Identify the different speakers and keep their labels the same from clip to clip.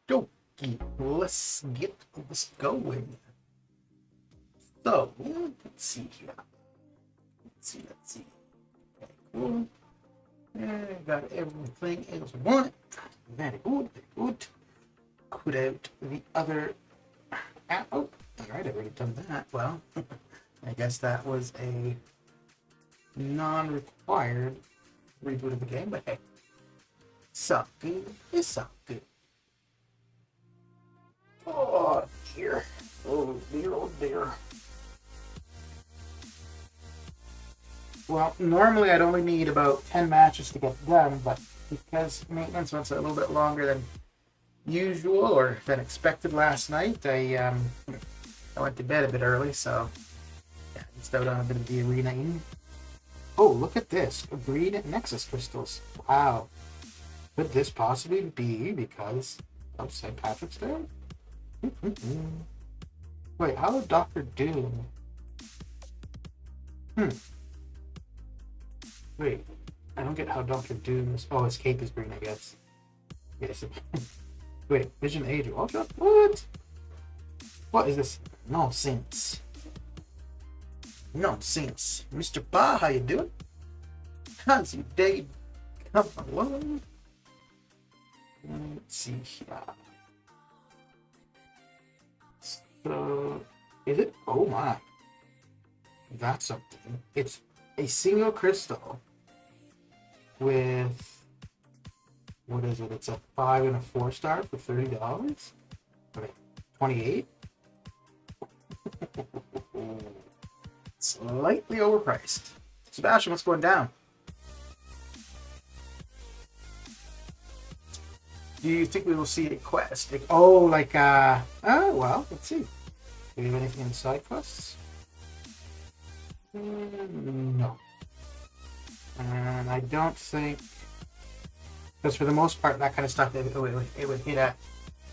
Speaker 1: Dokie. Let's get this going. So, let's see here. Let's see. Okay, cool. Got everything else I want. Very good, very good. Put out the other app. Oh, alright, I've already done that. Well, I guess that was a non-required reboot of the game, but hey. Something is something. Oh dear. Oh dear, oh dear. Well, normally I'd only need about 10 matches to get done, but because maintenance went a little bit longer than usual or than expected last night, I went to bed a bit early, so yeah, just out on a bit of the arena. Oh, look at this. Green Nexus crystals. Wow. Could this possibly be because of St. Patrick's Day? Wait, how about Dr. Doom? Wait, I don't get how Dr. Doom is... Oh, his cape is green, I guess. Yes. Wait, Vision Age Ultra? What? What is this? Nonsense. Nonsense. Mr. Ba, how you doing? How's your day come along? Let's see here. So, is it? Oh my. That's something. It's a single crystal with, what is it? It's a 5 and a 4 star for $30. Okay, 28. Slightly overpriced. Sebastian, what's going down? Do you think we will see a quest? Like, oh, like, oh, well, let's see. Do we have anything in side quests? No. And I don't think, because for the most part, that kind of stuff, it would hit at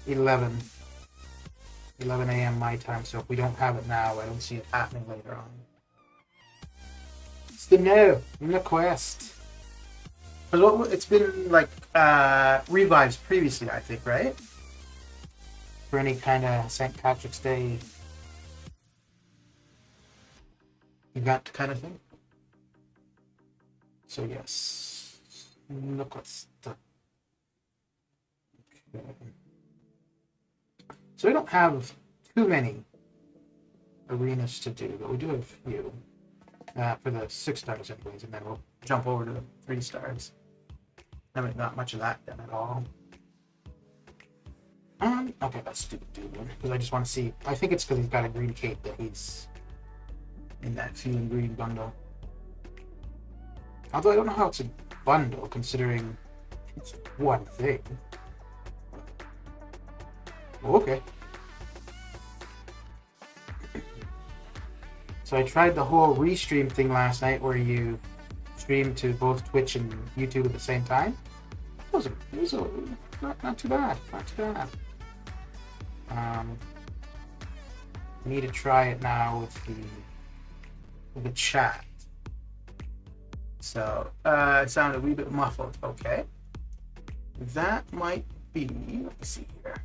Speaker 1: 11 a.m. my time, so if we don't have it now, I don't see it happening later on. It's the no quest. Because it's been like revives previously, I think, right? For any kind of St. Patrick's Day event kind of thing. So yes, no quest. Okay. So we don't have too many arenas to do, but we do have a few for the 6 stars anyways, and then we'll jump over to the 3 stars. Haven't got much of that done at all. Okay, that's stupid dude one, because I just want to see. I think it's because he's got a green cape that he's in that Feeling Green bundle. Although I don't know how it's a bundle, considering it's one thing. Okay. So I tried the whole restream thing last night where you stream to both Twitch and YouTube at the same time. It was not too bad. Not too bad. I need to try it now with the chat. So it sounded a wee bit muffled. Okay. That might be, let's see here.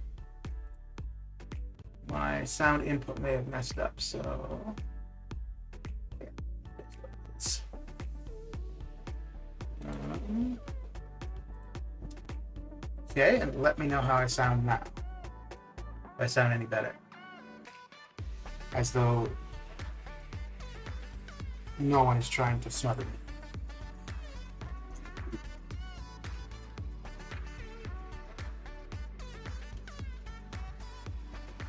Speaker 1: My sound input may have messed up, so yeah, that's what it is. Okay, and let me know how I sound now. If I sound any better. As though no one is trying to smother me.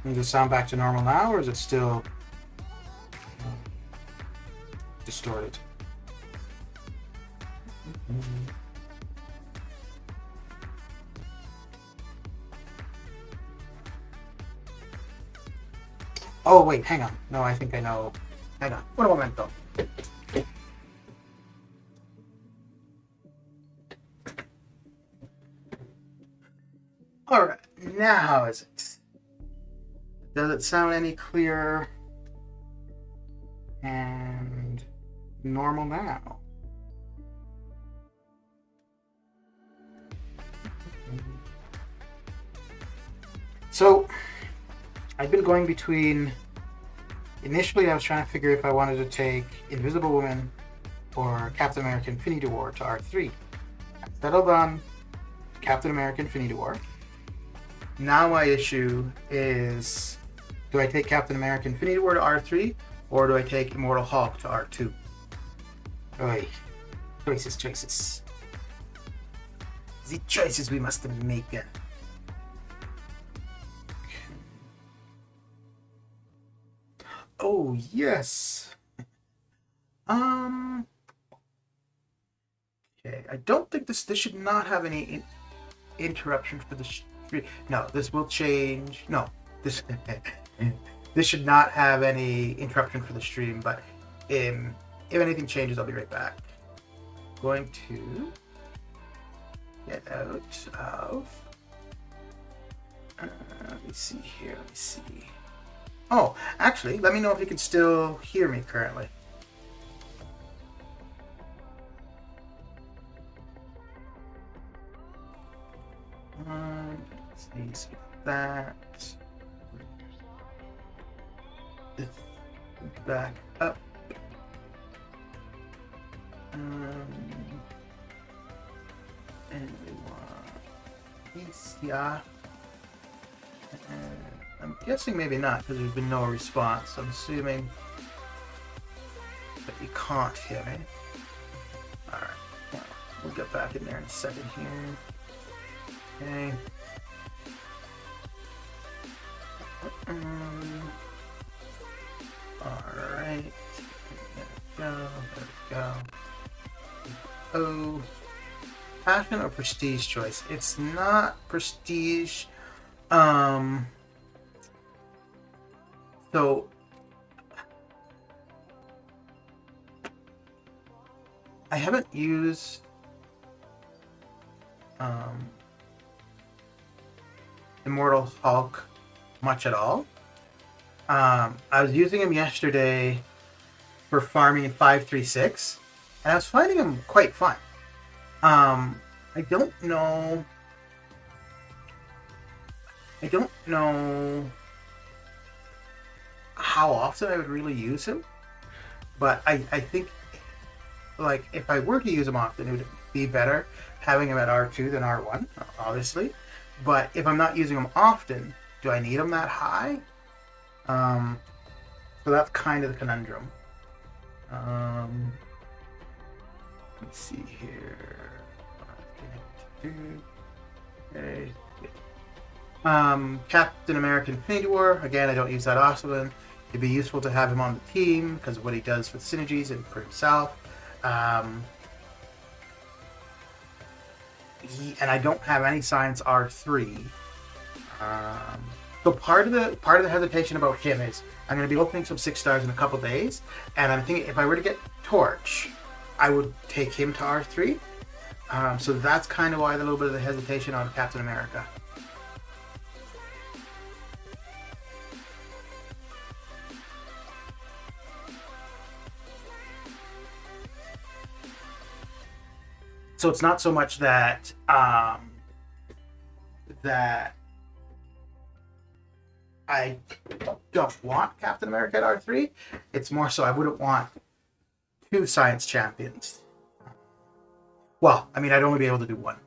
Speaker 1: Does it sound back to normal now, or is it still distorted? Oh, wait, hang on. No, I think I know. Hang on. Un momento. All right, now how is it? Does it sound any clearer and normal now? So I've been going between. Initially, I was trying to figure if I wanted to take Invisible Woman or Captain America Infinity War to R3. I settled on Captain America Infinity War. Now my issue is, do I take Captain America Infinity War to R3 or do I take Immortal Hulk to R2? Oy. Choices. The choices we must make. Oh, yes. Okay, I don't think this should not have any interruption for the stream. No, this will change. No, this this should not have any interruption for the stream, but if anything changes, I'll be right back. Going to get out of let me see here. Let me see. Oh, actually, let me know if you can still hear me currently. Let's see that. This back up. And we want these, yeah. I'm guessing maybe not because there's been no response. I'm assuming that you can't hear me. Alright, well, we'll get back in there in a second here. Okay. Alright. There we go. Oh. Passion or prestige choice? It's not prestige. So I haven't used Immortal Hulk much at all. I was using him yesterday for farming in 536, and I was finding him quite fun. I don't know how often I would really use him, but I think like if I were to use him often, it would be better having him at R2 than R1, obviously. But if I'm not using him often, do I need him that high? So that's kind of the conundrum. Let's see here. Okay. Captain America Infinity War. Again, I don't use that often. It'd be useful to have him on the team because of what he does with synergies and for himself. And I don't have any Science R3. So part of the hesitation about him is I'm going to be opening some 6 stars in a couple days, and I'm thinking if I were to get Torch, I would take him to R3. So that's kind of why a little bit of the hesitation on Captain America. So it's not so much that that I don't want Captain America at R3. It's more so I wouldn't want 2 science champions. Well, I mean, I'd only be able to do 1.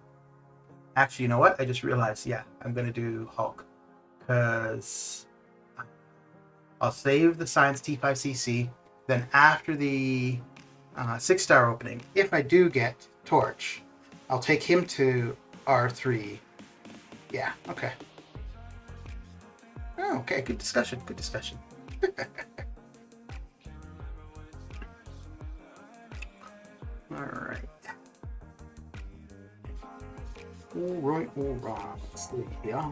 Speaker 1: Actually, you know what? I just realized, yeah, I'm going to do Hulk. Because I'll save the Science T5CC. Then after the 6-star opening, if I do get Torch, I'll take him to R3. Yeah, okay. Oh, okay, good discussion. Alright. Alright. Let's see here.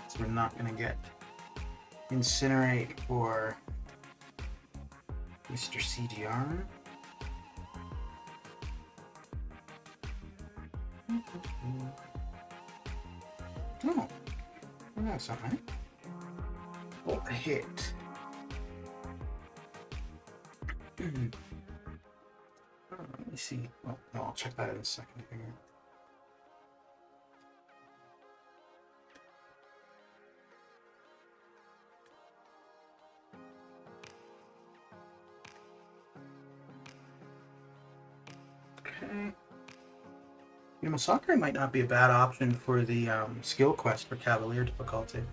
Speaker 1: So we're not going to get Incinerate for Mr. CDR. Oh, that's something. Oh, a hit. 1, me see. Oh, no, I'll check that in a second here. Okay. You know, soccer might not be a bad option for the skill quest for Cavalier difficulty.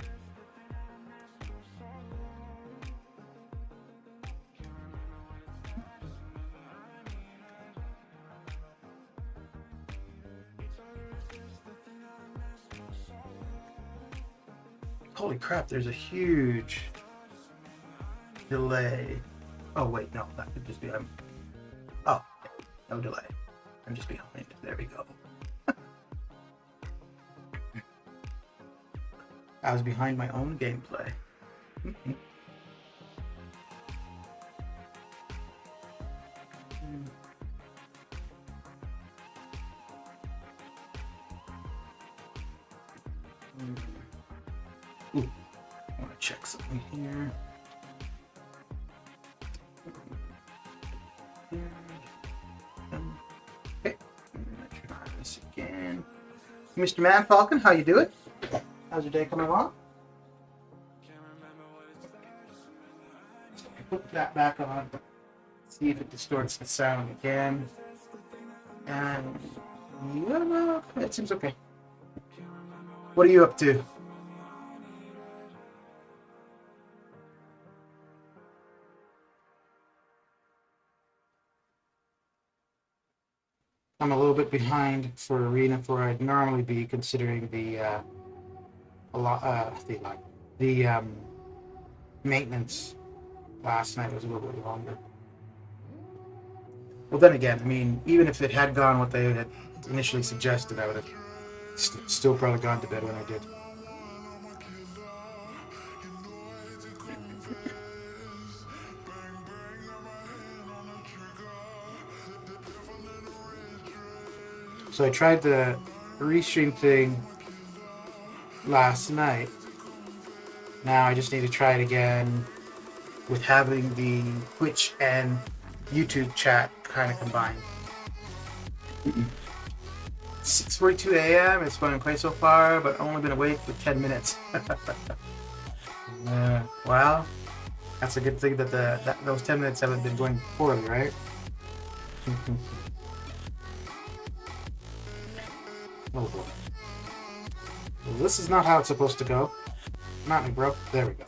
Speaker 1: Holy crap, there's a huge delay. Oh, wait, no, that could just be... oh, no delay. I'm just behind. There we go. I was behind my own gameplay. Ooh, I want to check something here. Okay, I'm gonna try this again. Mr. Man Falcon, how you doing? How's your day coming along? Put that back on. See if it distorts the sound again. And yeah, it seems okay. What are you up to? I'm a little bit behind for Arena for I'd normally be, considering the maintenance last night was a little bit longer. Well, then again, I mean, even if it had gone what they had initially suggested, I would have still probably gone to bed when I did. So I tried the restream thing last night. Now I just need to try it again with having the Twitch and YouTube chat kind of combined. 6:42 a.m. It's going great so far, but only been awake for 10 minutes. Well, that's a good thing that those 10 minutes haven't been going poorly, right? Oh boy. Well, this is not how it's supposed to go. Not me, bro. There we go.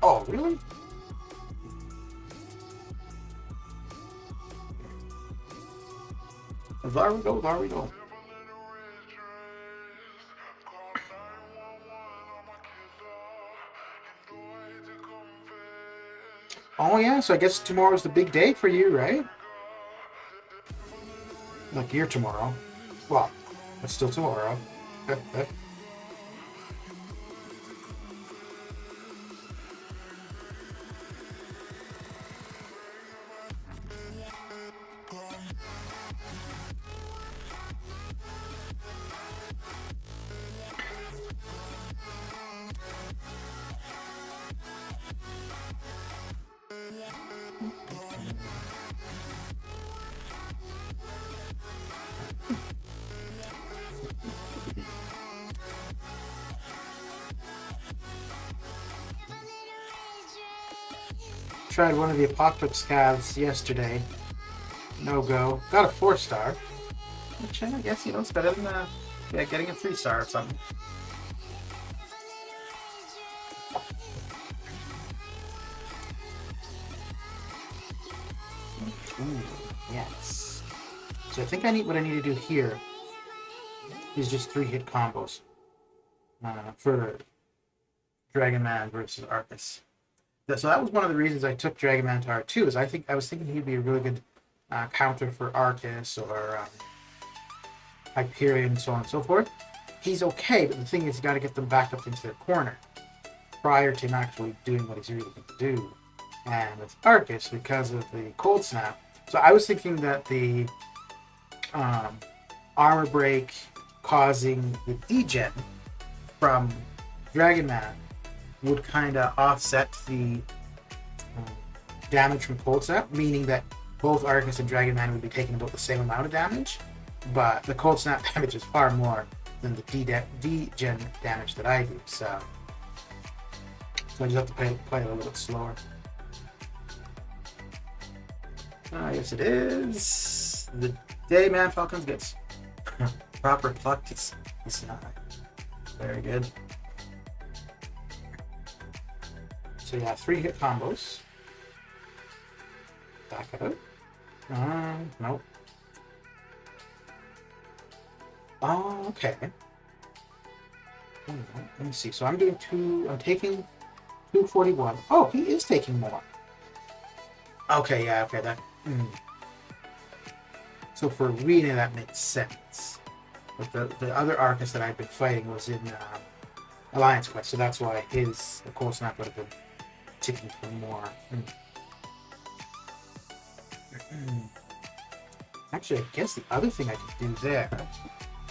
Speaker 1: Oh, really? There we go, there we go. Oh yeah, so I guess tomorrow's the big day for you, right? Like your tomorrow. Well, it's still tomorrow. Tried one of the Apocalypse calves yesterday. No go. Got a 4-star. Which I guess, it's better than getting a 3-star or something. Ooh, yes. So I think what I need to do here is just 3-hit combos for Dragon Man versus Arcus. So that was one of the reasons I took Dragon Man to R2, is I was thinking he'd be a really good counter for Arcus or Hyperion and so on and so forth. He's okay, but the thing is, you got to get them back up into their corner prior to him actually doing what he's really going to do. And with Arcus, because of the Cold Snap, So I was thinking that the armor break causing the degen from Dragon Man would kind of offset the damage from Cold Snap, meaning that both Arcus and Dragon Man would be taking about the same amount of damage, but the Cold Snap damage is far more than the degen damage that I do, so I just have to play a little bit slower. Yes, it is. The day Man Falcons gets proper plucked. He's not very good. So yeah, 3-hit combos. Back it up. Nope. Oh, okay. Let me see. So I'm taking 241. Oh, he is taking more. Okay, yeah, okay, that. So for Arena, that makes sense. But the other Arcus that I've been fighting was in Alliance Quest, so that's why the Cold Snap would have been ticking for more. Actually, I guess the other thing I could do there.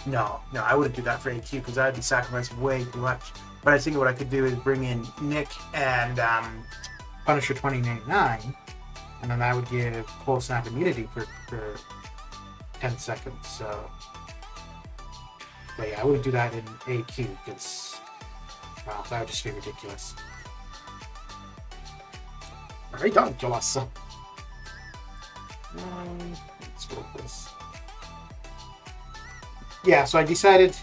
Speaker 1: No, I wouldn't do that for AQ because that would be sacrificed way too much. But I think what I could do is bring in Nick and Punisher 2099, and then I would give Cold Snap immunity for 10 seconds. So, but yeah, I wouldn't do that in AQ because that would just be ridiculous. Ridiculous. Let's go with this. Yeah, so I decided.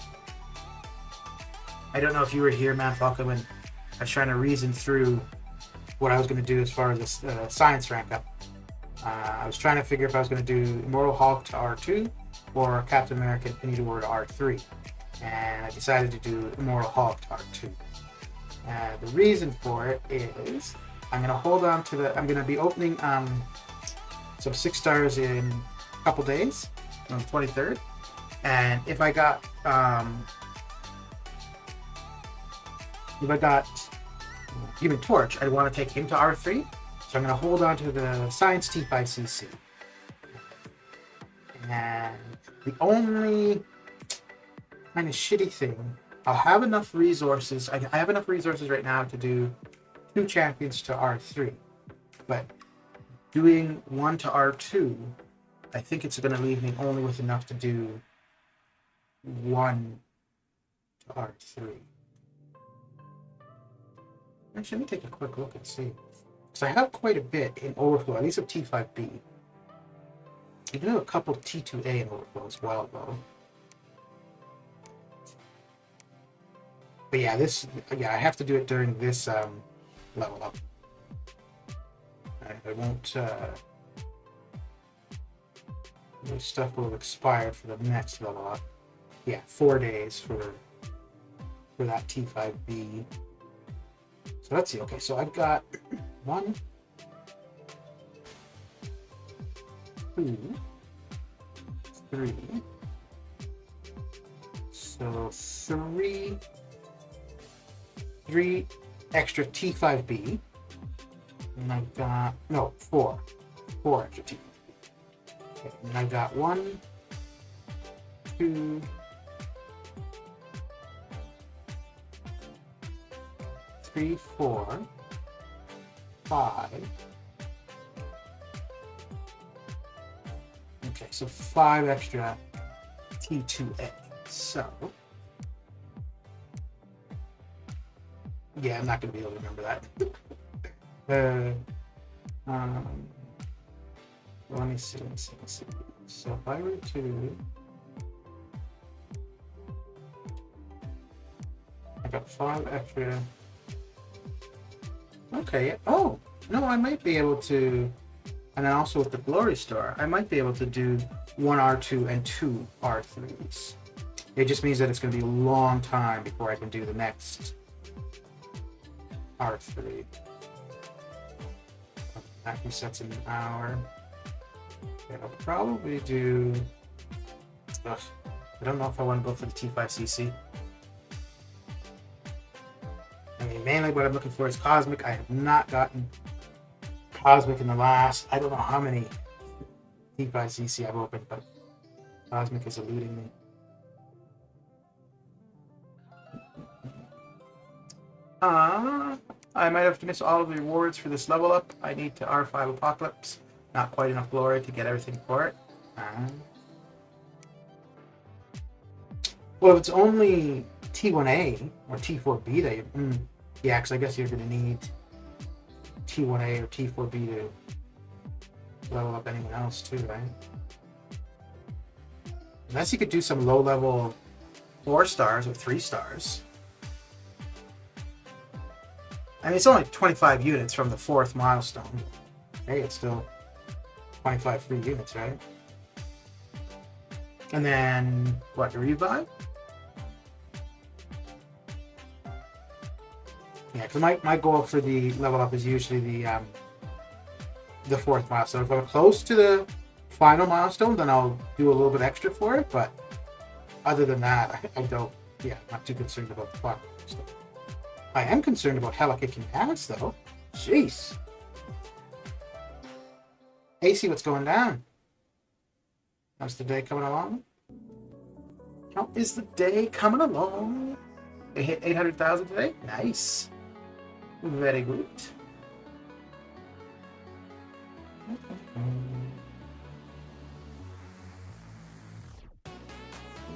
Speaker 1: I don't know if you were here, Man Falcon, when I was trying to reason through what I was going to do as far as this science rank up. I was trying to figure if I was going to do Immortal Hulk to R2 or Captain America Infinity War to R3. And I decided to do Immortal Hulk to R2. The reason for it is I'm going to hold on to I'm going to be opening some 6 stars in a couple days, on the 23rd. And if I got Human Torch, I'd want to take him to R3. So I'm going to hold on to the Science T5CC. And the only kind of shitty thing, I'll have enough resources. I have enough resources right now to do 2 champions to R3. But doing 1 to R2, I think it's going to leave me only with enough to do 1 to R3. Actually, let me take a quick look and see. Because I have quite a bit in overflow, at least of T5B. I do have a couple of T2A in overflow as well, though. But yeah, I have to do it during this level up. I won't. This stuff will have expired for the next level up. Yeah, 4 days for that T5B. So let's see. Okay, so I've got 1, 2, 3. So 3 extra T5B. And I've got 4 extra T5B. Okay, and I've got 1, 2, 3, 4, 5. Okay, so 5 extra T2A. So, yeah, I'm not going to be able to remember that. Let me see. So if I were to, I got 5 extra. Okay. Oh no, I might be able to, and then also with the Glory Star, I might be able to do 1 R2 and 2 R3s. It just means that it's going to be a long time before I can do the next R3. That resets in an hour. Okay, I'll probably do. I don't know if I want to go for the T5CC. I mean, mainly what I'm looking for is Cosmic. I have not gotten Cosmic in the last, I don't know how many by ZC I've opened, but Cosmic is eluding me. I might have to miss all of the rewards for this level up. I need to R5 Apocalypse. Not quite enough glory to get everything for it. Well, if it's only T1A or T4B that you... yeah, because I guess you're going to need T1A or T4B to level up anyone else too, right? Unless you could do some low-level 4 stars or 3 stars. I mean, it's only 25 units from the 4th milestone. Hey, it's still 25 free units, right? And then, what, the revive? Yeah, because my goal for the level up is usually the 4th milestone. If I'm close to the final milestone, then I'll do a little bit extra for it, but other than that, I don't, yeah, I'm not too concerned about the final stuff. I am concerned about hella kicking ass, though. Jeez. AC, what's going down? How's the day coming along? How is the day coming along? They hit 800,000 today? Nice. Very good.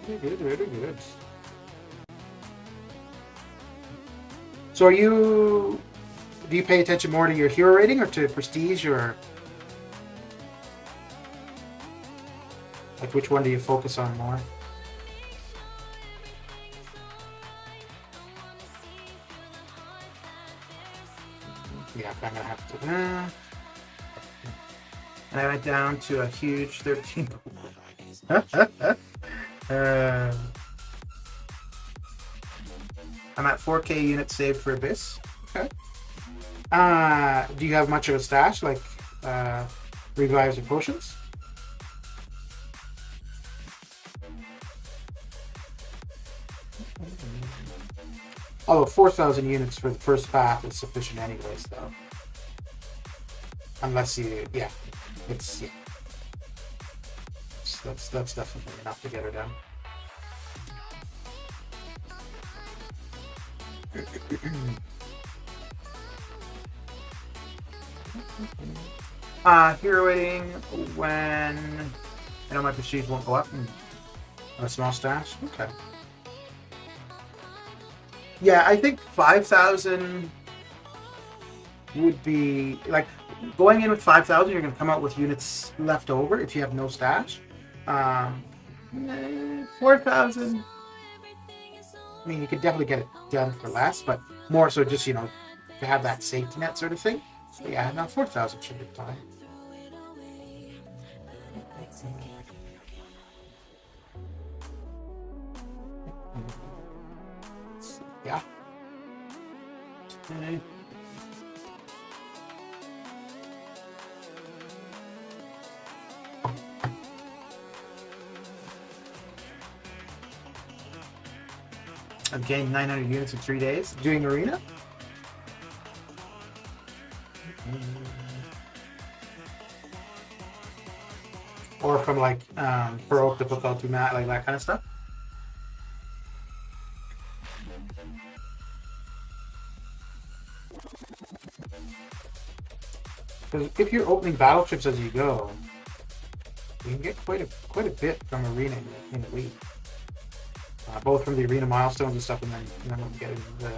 Speaker 1: Very good, very good. So do you pay attention more to your hero rating or to prestige, or like which one do you focus on more? Yeah, I'm gonna have to. And I went down to a huge 13. I'm at 4K units saved for Abyss. Okay. Do you have much of a stash, like revives or potions? Although 4,000 units for the first path is sufficient anyways, though. Unless you, yeah, it's, yeah. That's definitely enough to get her done. Hero rating when I know my prestige won't go up and a small stash. Okay. Yeah, I think 5,000 would be like going in with 5,000. You're going to come out with units left over if you have no stash. 4,000. I mean, you could definitely get it done for less, but more so just, to have that safety net sort of thing. So yeah, no, 4,000 should be fine. Yeah. Okay. I've gained 900 units in 3 days doing arena. Or from like pro difficulty mat, like that kind of stuff. Because if you're opening battle chips as you go, you can get quite a bit from arena in a week. Both from the arena milestones and stuff, and then when you get into the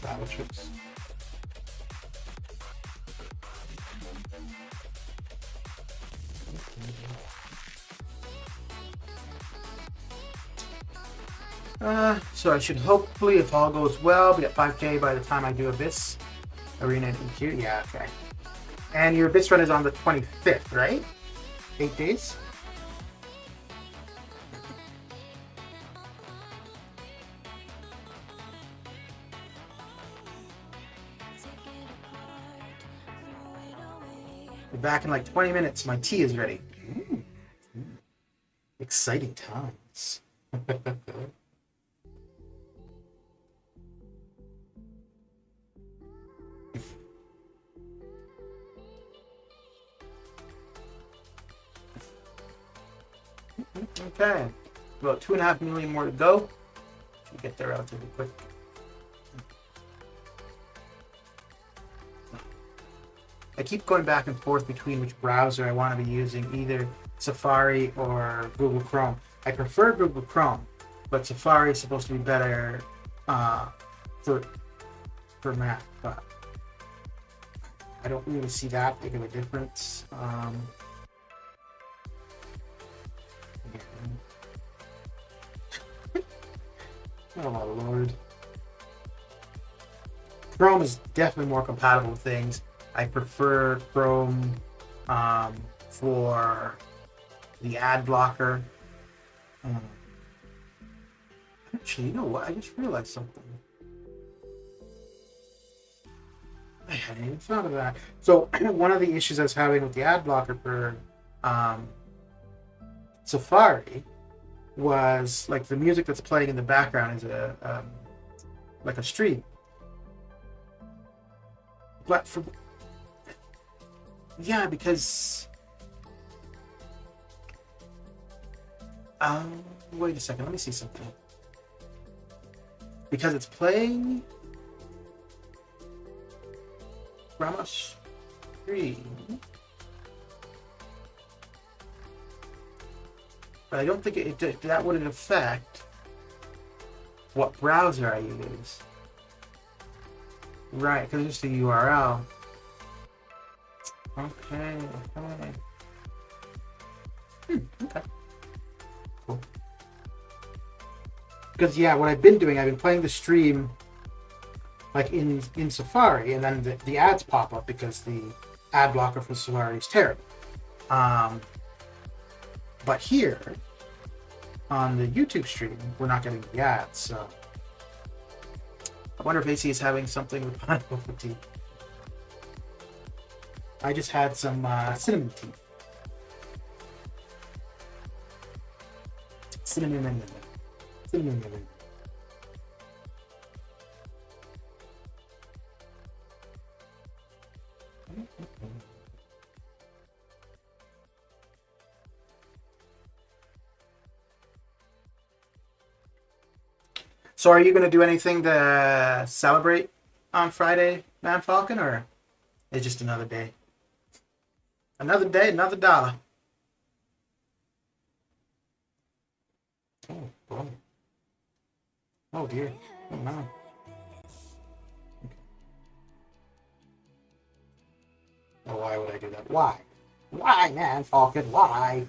Speaker 1: battle chips. So I should hopefully, if all goes well, be at 5K by the time I do Abyss Arena and EQ. Yeah, okay. And your Abyss run is on the 25th, right? 8 days? We're back in like 20 minutes. My tea is ready. Ooh. Exciting times. Okay, about 2.5 million more to go. Should get there relatively quick. I keep going back and forth between which browser I want to be using, either Safari or Google Chrome. I prefer Google Chrome, but Safari is supposed to be better for Mac, but I don't really see that big of a difference. Oh my lord. Chrome is definitely more compatible with things. I prefer Chrome for the ad blocker. Actually, you know what? I just realized something. I hadn't even thought of that. So one of the issues I was having with the ad blocker for Safari was like the music that's playing in the background is like a stream. But for because wait a second, let me see something. Because it's playing from a stream, but I don't think that wouldn't affect what browser I use. Right, because it's just the URL. Okay. Okay. Cool. Because yeah, what I've been doing, I've been playing the stream like in Safari, and then the ads pop up because the ad blocker for Safari is terrible. But here on the YouTube stream, we're not getting the ads, so I wonder if AC is having something with pineapple fatigue. I just had some cinnamon tea. Cinnamon. So are you going to do anything to celebrate on Friday, Man Falcon, or it's just another day? Another day, another dollar. Oh, boy. Oh, dear. Oh, no. Okay. Oh, why would I do that? Why? Why, Man Falcon? Why?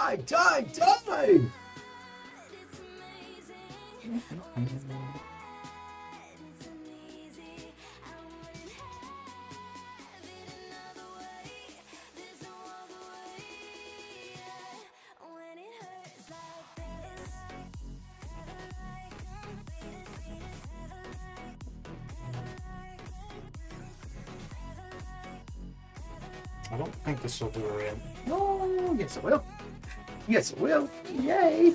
Speaker 1: Die! I don't think this will do her in. Oh, yes it will. Yes it will. Yay!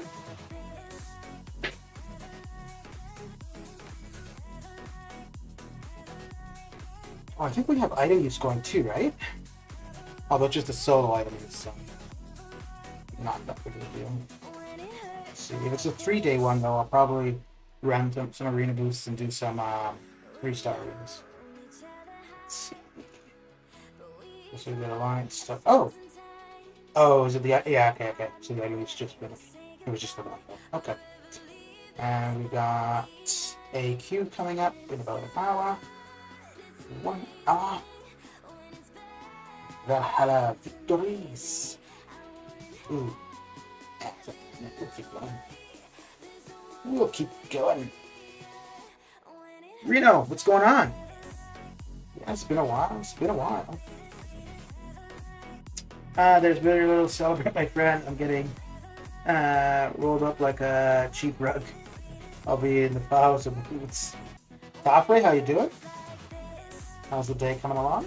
Speaker 1: Oh, I think we have item use going too, right? Although just a solo item use, so not that big of a deal. Let's see, if it's a 3-day one though, I'll probably run some arena boosts and do some 3-star arenas. Let's see. So we got alliance stuff. Oh, is it the okay. So the item use just finished. It was just the one. Okay. And we got a queue coming up in about an hour. 1 hour. Valhalla victories. Ooh. We'll keep going. We'll keep going. Reno, what's going on? Yeah, it's been a while. There's very little to celebrate, my friend. I'm getting rolled up like a cheap rug. I'll be in the files of the boots. Tafre, how you doing? How's the day coming along?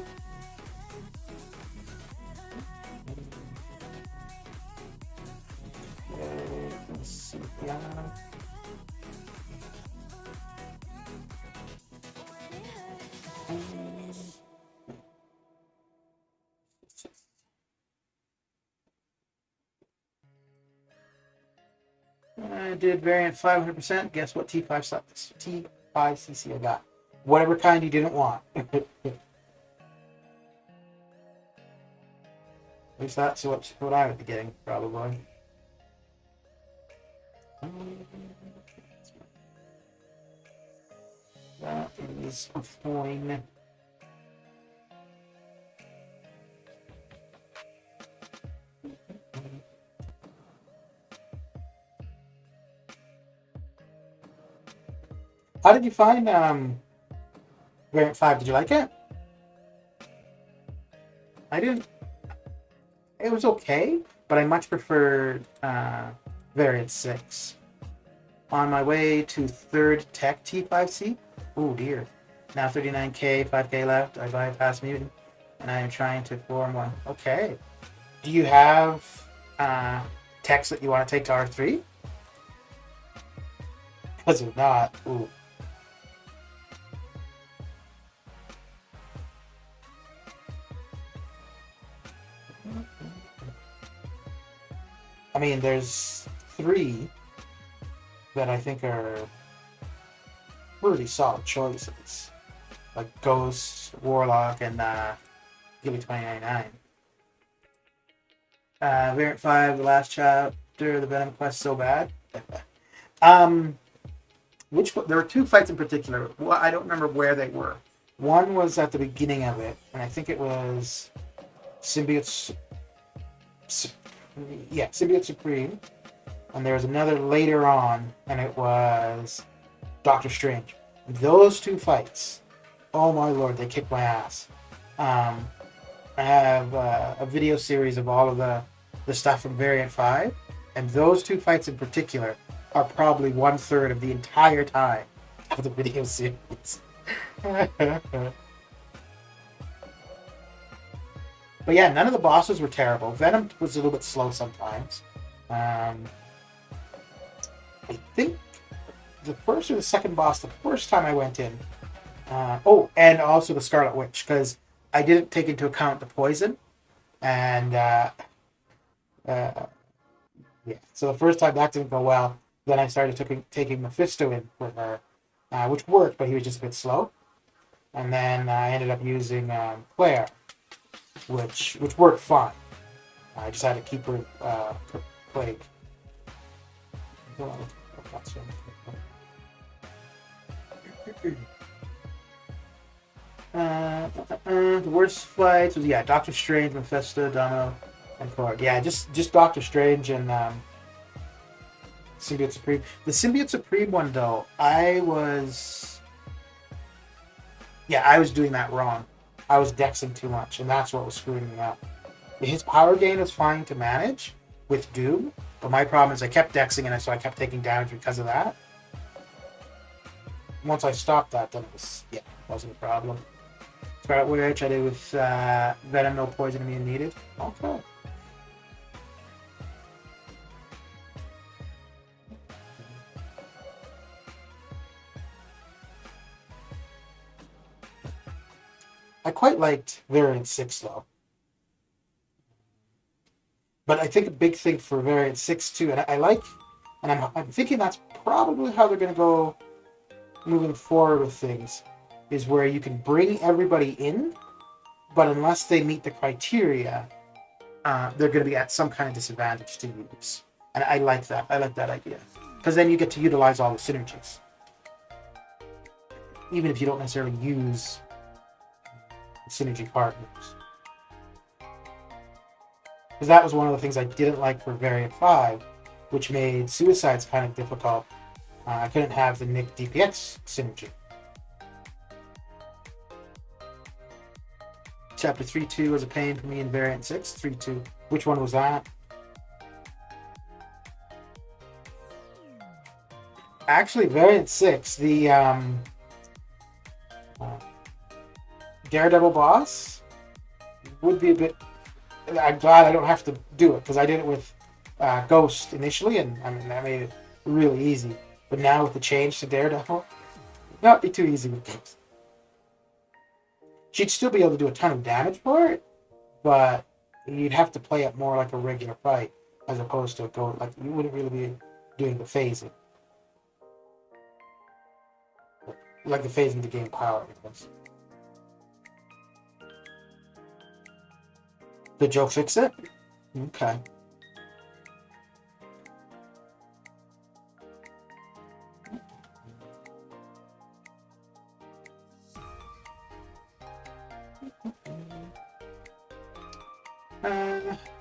Speaker 1: Okay, let's see. Yeah. Did variant 500%. Guess what T5CC I got? Whatever kind you didn't want. At least that's what I would be getting, probably. That is fine. How did you find Variant 5? Did you like it? I didn't. It was okay, but I much preferred Variant 6. On my way to 3rd Tech T5C. Oh dear. Now 39k, 5k left. I bypassed mutant, and I am trying to form one. Okay. Do you have techs that you want to take to R3? Because if not, ooh. I mean, there's 3 that I think are really solid choices, like Ghost, Warlock, and Gilly 2099. Variant 5, the last chapter, the Venom quest, so bad. There were 2 fights in particular. Well, I don't remember where they were. One was at the beginning of it, and I think it was Symbiote Supreme. And there was another later on, and it was Doctor Strange. Those 2 fights, oh my lord, they kicked my ass. I have a video series of all of the stuff from Variant 5, and those 2 fights in particular are probably 1/3 of the entire time of the video series. But yeah, none of the bosses were terrible. Venom was a little bit slow sometimes. I think the first or the second boss, the first time I went in. And also the Scarlet Witch, because I didn't take into account the poison. And so the first time that didn't go well. Then I started taking Mephisto in for her, which worked, but he was just a bit slow. And then I ended up using Claire, which worked fine. I just had to keep her plague. The worst fights was Doctor Strange, Mephisto, Domino, and Korg. Yeah, just Doctor Strange and Symbiote Supreme. The Symbiote Supreme one though, I was doing that wrong. I was dexing too much, and that's what was screwing me up. His power gain was fine to manage with Doom, but my problem is I kept dexing, and so I kept taking damage because of that. Once I stopped that, then it wasn't a problem. Scarlet Witch I did with Venom, no poison immune needed. Okay. I quite liked Variant 6 though. But I think a big thing for Variant 6 too, and I'm thinking that's probably how they're going to go moving forward with things, is where you can bring everybody in, but unless they meet the criteria, they're going to be at some kind of disadvantage to use. And I like that. I like that idea. Because then you get to utilize all the synergies. Even if you don't necessarily use synergy partners. Because that was one of the things I didn't like for Variant 5, which made Suicides kind of difficult. I couldn't have the Nick DPX synergy. Chapter 3-2 was a pain for me in Variant 6. 3-2. Which one was that? Actually, Variant 6, the Daredevil boss would be a bit... I'm glad I don't have to do it, because I did it with Ghost initially, and I mean that made it really easy. But now with the change to Daredevil, not be too easy with Ghost. She'd still be able to do a ton of damage for it, but you'd have to play it more like a regular fight, as opposed to a Ghost. Like, you wouldn't really be doing the phasing. Like the phasing to gain power, I guess. Did Joe fix it? Okay.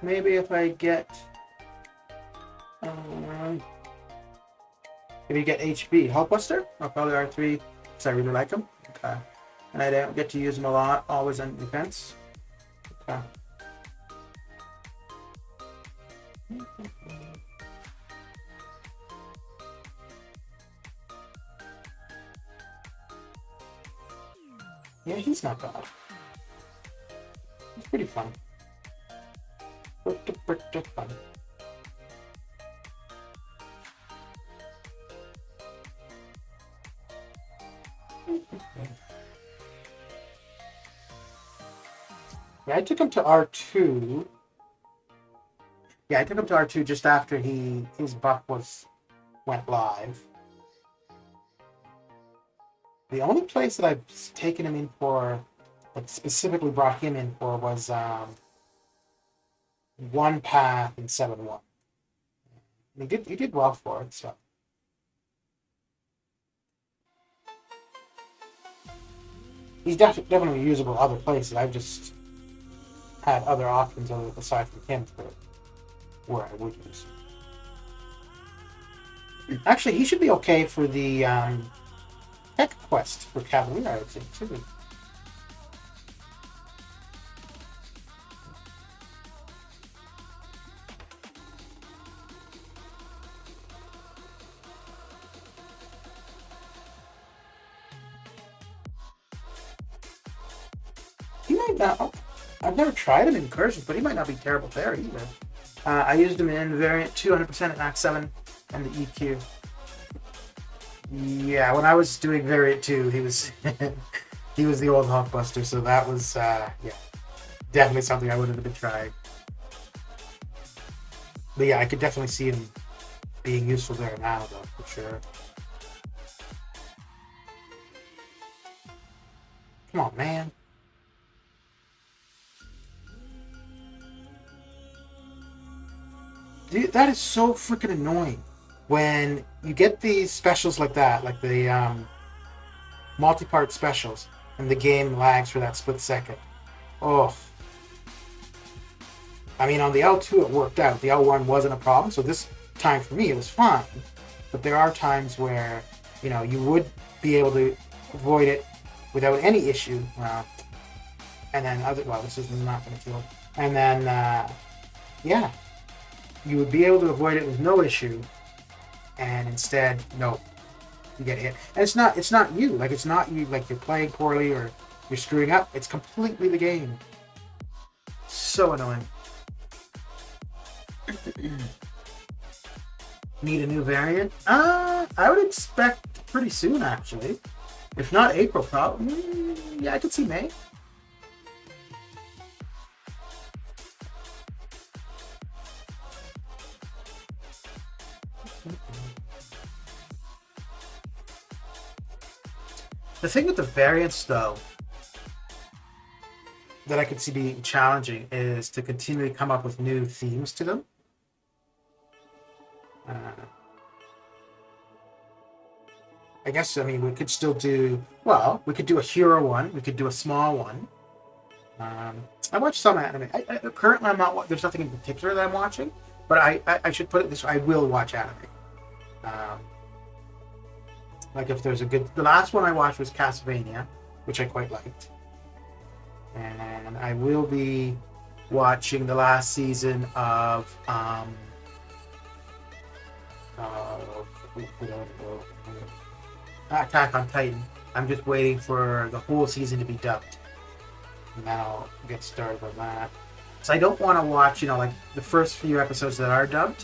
Speaker 1: Maybe if I get if you get HB Hulkbuster, I'll probably R3 because I really like him. Okay. And I don't get to use him a lot, always on defense. Okay. Yeah, he's not bad. It's pretty fun. Pretty fun. Yeah, I took him to R2. Yeah, I took him to R2 just after his buff went live. The only place that I've taken him in for, like specifically brought him in for, was one path in 7-1. He did well for it, so. He's definitely usable other places. I've just had other options aside from him for where I would use. Actually, he should be okay for the tech quest for Cavalier, I would say, too. He might not. I've never tried him in incursions, but he might not be terrible there either. I used him in variant 200% at max 7 and the EQ. Yeah, when I was doing variant 2, he was he was the old Hulkbuster, so that was yeah, definitely something I would have been trying. But yeah, I could definitely see him being useful there now, though, for sure. Come on, man. Dude, that is so freaking annoying. When you get these specials like that, like the multi-part specials, and the game lags for that split second. Oh. I mean, on the L2 it worked out. The L1 wasn't a problem, so this time for me it was fine. But there are times where, you know, you would be able to avoid it without any issue. And then this is not going to kill it. And then, yeah. You would be able to avoid it with no issue, and instead, no, you get hit. And it's not you. Like, it's not you. Like, you're playing poorly or you're screwing up. It's completely the game. So annoying. Need a new variant? I would expect pretty soon, actually. If not April, probably. Yeah, I could see May. The thing with the variants, though, that I could see being challenging is to continually come up with new themes to them. I guess, I mean, we could still do, well, we could do a hero one, we could do a small one. I watch some anime. Currently, I'm not, there's nothing in particular that I'm watching, but I should put it this way, I will watch anime. Like if there's a good... The last one I watched was Castlevania, which I quite liked. And I will be watching the last season of... Attack on Titan. I'm just waiting for the whole season to be dubbed. And then I'll get started on that. So I don't want to watch, you know, like the first few episodes that are dubbed.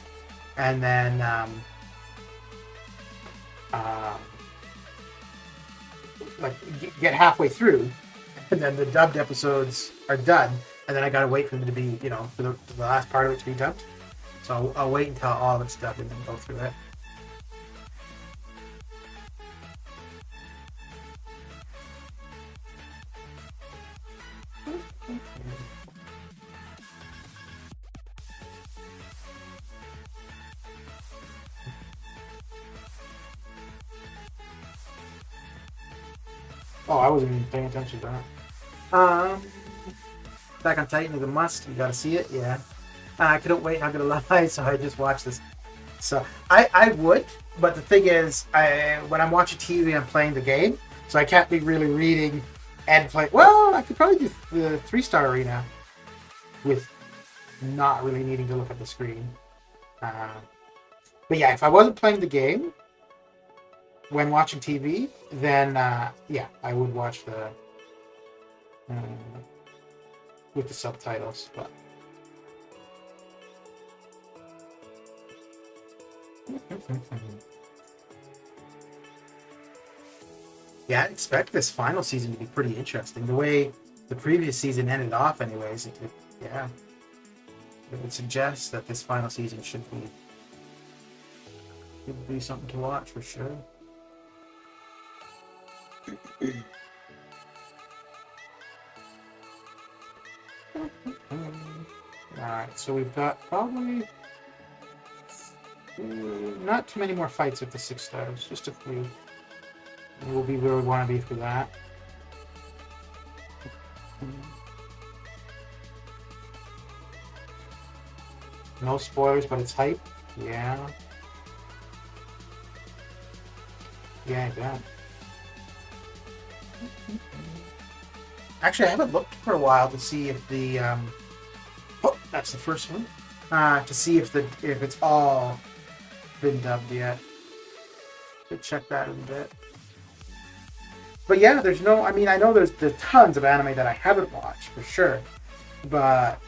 Speaker 1: And then... like get halfway through, and then the dubbed episodes are done, and then I gotta wait for them to be, you know, for the last part of it to be dubbed. So I'll wait until all of it's dubbed and then go through it. Oh, I wasn't even paying attention to that. Back on Titan is a must. You gotta see it, yeah. I couldn't wait, not gonna lie, so I just watched this. So I would, but the thing is, when I'm watching TV, I'm playing the game, so I can't be really reading and play. Well, I could probably do the 3-star arena with not really needing to look at the screen. But yeah, if I wasn't playing the game when watching TV, then yeah, I would watch the with the subtitles. But yeah, I expect this final season to be pretty interesting. The way the previous season ended off, anyways, yeah, it would suggest that this final season should be something to watch for sure. Alright, so we've got probably not too many more fights at the 6 stars, just a few. We'll be where we want to be for that. No spoilers, but it's hype. Yeah. Yeah, yeah. Actually, I haven't looked for a while to see if the oh, that's the first one. To see if it's all been dubbed yet. Could check that in a bit. But yeah, there's no. I mean, I know there's tons of anime that I haven't watched for sure, but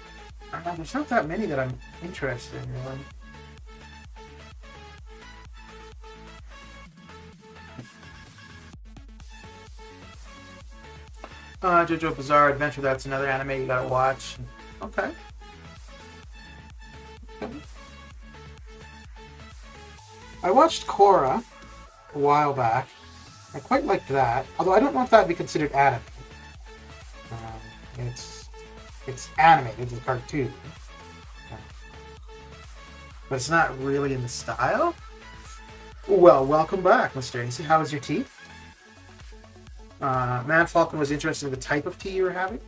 Speaker 1: there's not that many that I'm interested in. Really. JoJo Bizarre Adventure, that's another anime you gotta watch. Okay. I watched Korra a while back. I quite liked that, although I don't know if that would be considered anime. It's animated, it's a cartoon. But it's not really in the style. Well, welcome back, Mr. AC. How was your tea? Man Falcon was interested in the type of tea you were having.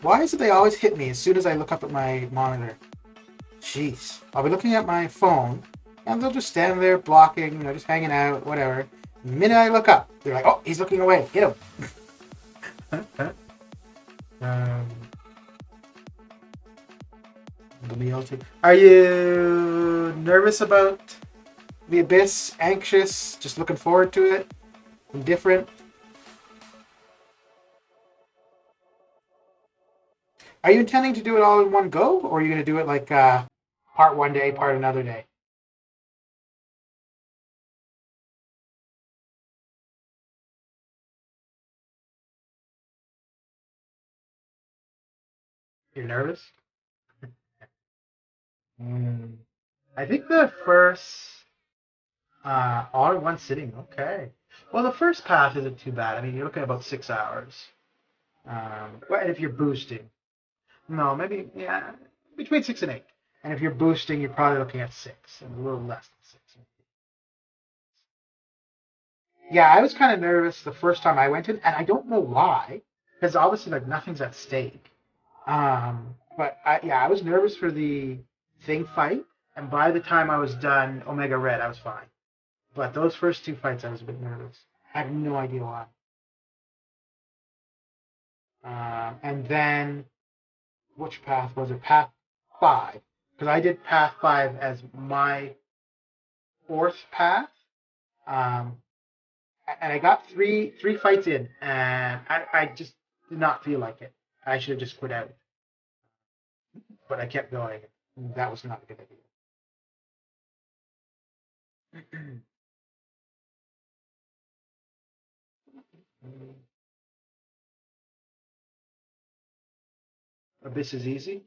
Speaker 1: Why is it they always hit me as soon as I look up at my monitor? Jeez. I'll be looking at my phone, and they'll just stand there blocking, just hanging out, whatever. The minute I look up, they're like, oh, he's looking away. Hit him. Are you nervous about the Abyss? Anxious? Just looking forward to it? Indifferent? Are you intending to do it all in one go, or are you going to do it like part one day, part another day? You're nervous? I think the first all in one sitting. Okay. Well, the first path isn't too bad. I mean, you're looking at about 6 hours. Well, if you're boosting, no, maybe yeah, between 6 and 8. And if you're boosting, you're probably looking at 6, and a little less than 6. Yeah, I was kind of nervous the first time I went in, and I don't know why, because obviously like nothing's at stake. But I was nervous for the thing fight, and by the time I was done Omega Red, I was fine. But those first 2 fights, I was a bit nervous. I have no idea why. And then, which path was it? Path 5, because I did path 5 as my fourth path. Um, and I got three fights in, and I just did not feel like it. I should have just quit out, but I kept going. That was not a good idea. Abyss is easy.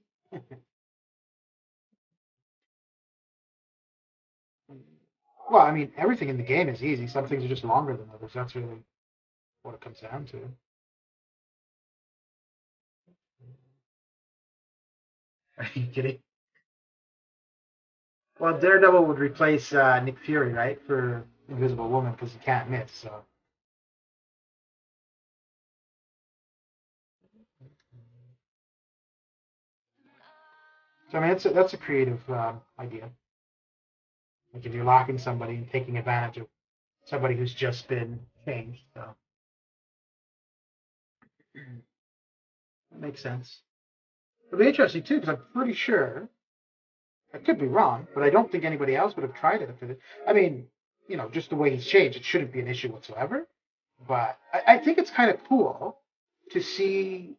Speaker 1: Well, I mean, everything in the game is easy. Some things are just longer than others. That's really what it comes down to. Are you kidding? Well, Daredevil would replace Nick Fury, right, for Invisible Woman because he can't miss. So I mean, that's a creative idea. Like if you're locking somebody and taking advantage of somebody who's just been changed, so that makes sense. It'll be interesting too because I'm pretty sure I could be wrong, but I don't think anybody else would have tried it. I mean, just the way he's changed, it shouldn't be an issue whatsoever. But I think it's kind of cool to see,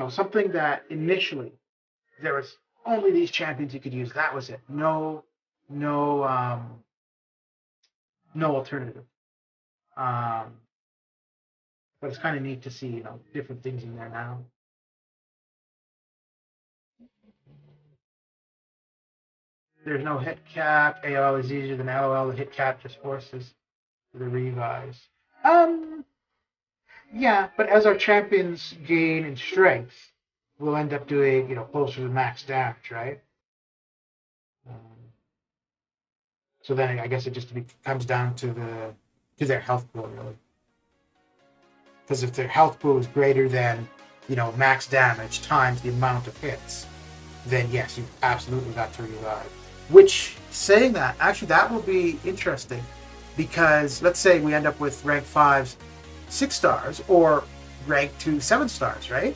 Speaker 1: something that initially there was only these champions you could use. That was it. No, no alternative. Um, but it's kind of neat to see, different things in there now. There's no hit cap. AOL is easier than LOL. The hit cap just forces the revives. Um, yeah, but as our champions gain in strength, we'll end up doing, closer to max damage, right? Um, so then I guess it just comes down to their health pool, really. Because if their health pool is greater than, max damage times the amount of hits, then yes, you've absolutely got to revive. Which, saying that, actually that will be interesting because let's say we end up with rank 5s 6 stars or rank 2 7 stars, right?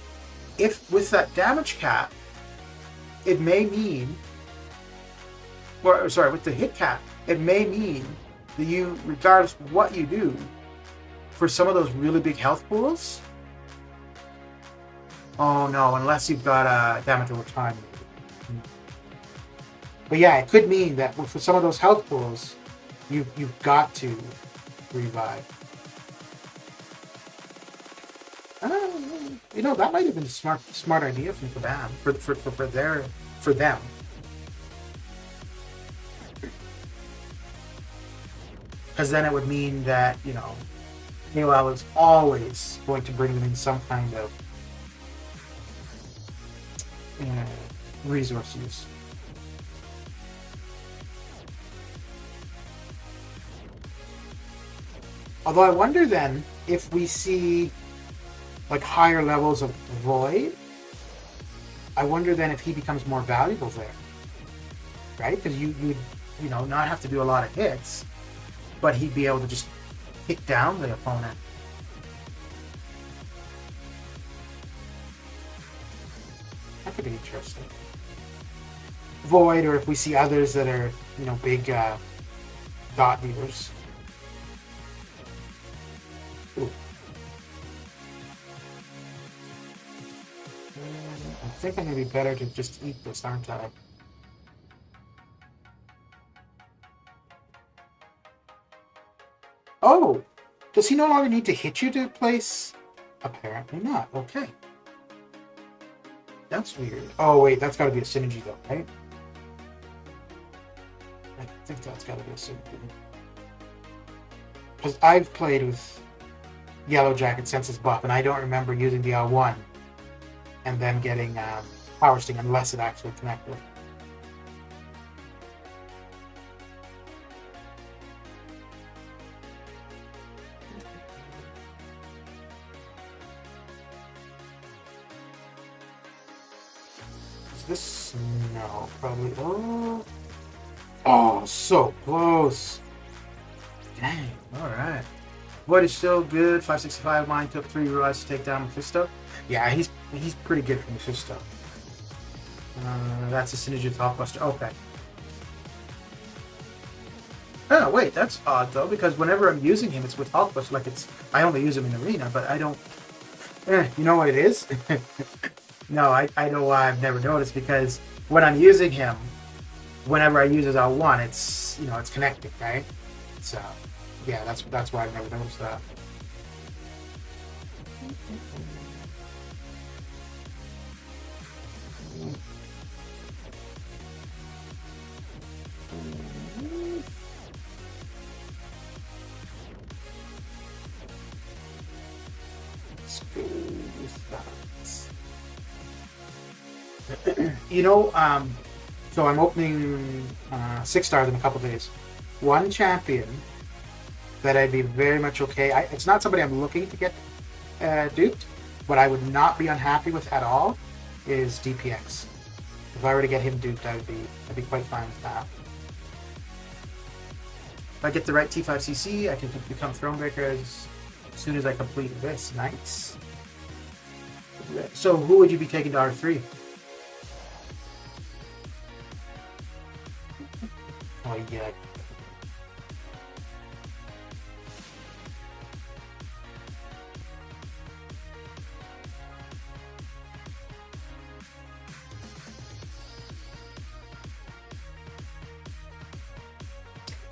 Speaker 1: If with that damage cap, it may mean, or sorry, with the hit cap, it may mean that you, regardless of what you do, for some of those really big health pools, oh no, unless you've got damage over time. But yeah, it could mean that for some of those health pools, you've got to revive. That might have been a smart idea from Kabam for them. Because then it would mean that, Noel is always going to bring them in some kind of resource use. Although I wonder then if we see like higher levels of Void, I wonder then if he becomes more valuable there, right? Because you'd not have to do a lot of hits, but he'd be able to just kick down the opponent. That could be interesting. Void, or if we see others that are big dot dealers. Ooh. I think I'm going to be better to just eat this, aren't I? Oh! Does he no longer need to hit you to place? Apparently not. Okay. That's weird. Oh, wait, that's got to be a synergy, though, right? I think that's got to be a synergy. Because I've played with Yellow Jacket since its buff, and I don't remember using the L1 and then getting Power Sting unless it actually connected. Is this? No, probably. Oh, so close. Dang, alright. Void is still good. 565 mine took 3 revives to take down Mephisto. Yeah, he's pretty good for Mephisto. That's a synergy with Hulkbuster. Okay. Oh, wait, that's odd though, because whenever I'm using him, it's with Hulkbuster. Like I only use him in arena, but I don't. You know what it is? No, I know why I've never noticed, because when I'm using him, whenever I use his L1, it's it's connected, right? So yeah, that's why I've never noticed that. You know, so I'm opening 6 stars in a couple days. One champion that I'd be very much okay. It's not somebody I'm looking to get duped, but I would not be unhappy with at all is DPX. If I were to get him duped, I'd be quite fine with that. If I get the right T5CC, I can become Thronebreaker as soon as I complete this. Nice. So who would you be taking to R3? Oh yeah.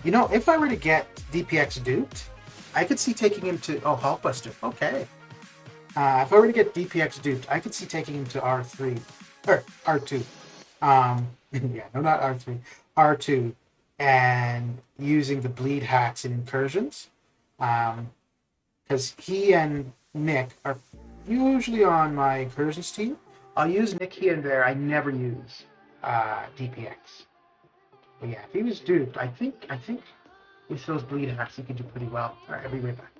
Speaker 1: You know, if I were to get DPX duped, I could see taking him to Hulkbuster. Okay. If I were to get DPX duped, I could see taking him to R3 or R2. Yeah, no, not R3, R2, and using the bleed hacks and incursions, because he and Nick are usually on my incursions team. I'll use Nick here and there. I never use DPX. But yeah, if he was duped, I think with those bleed hacks he could do pretty well. All right, I'll be right back.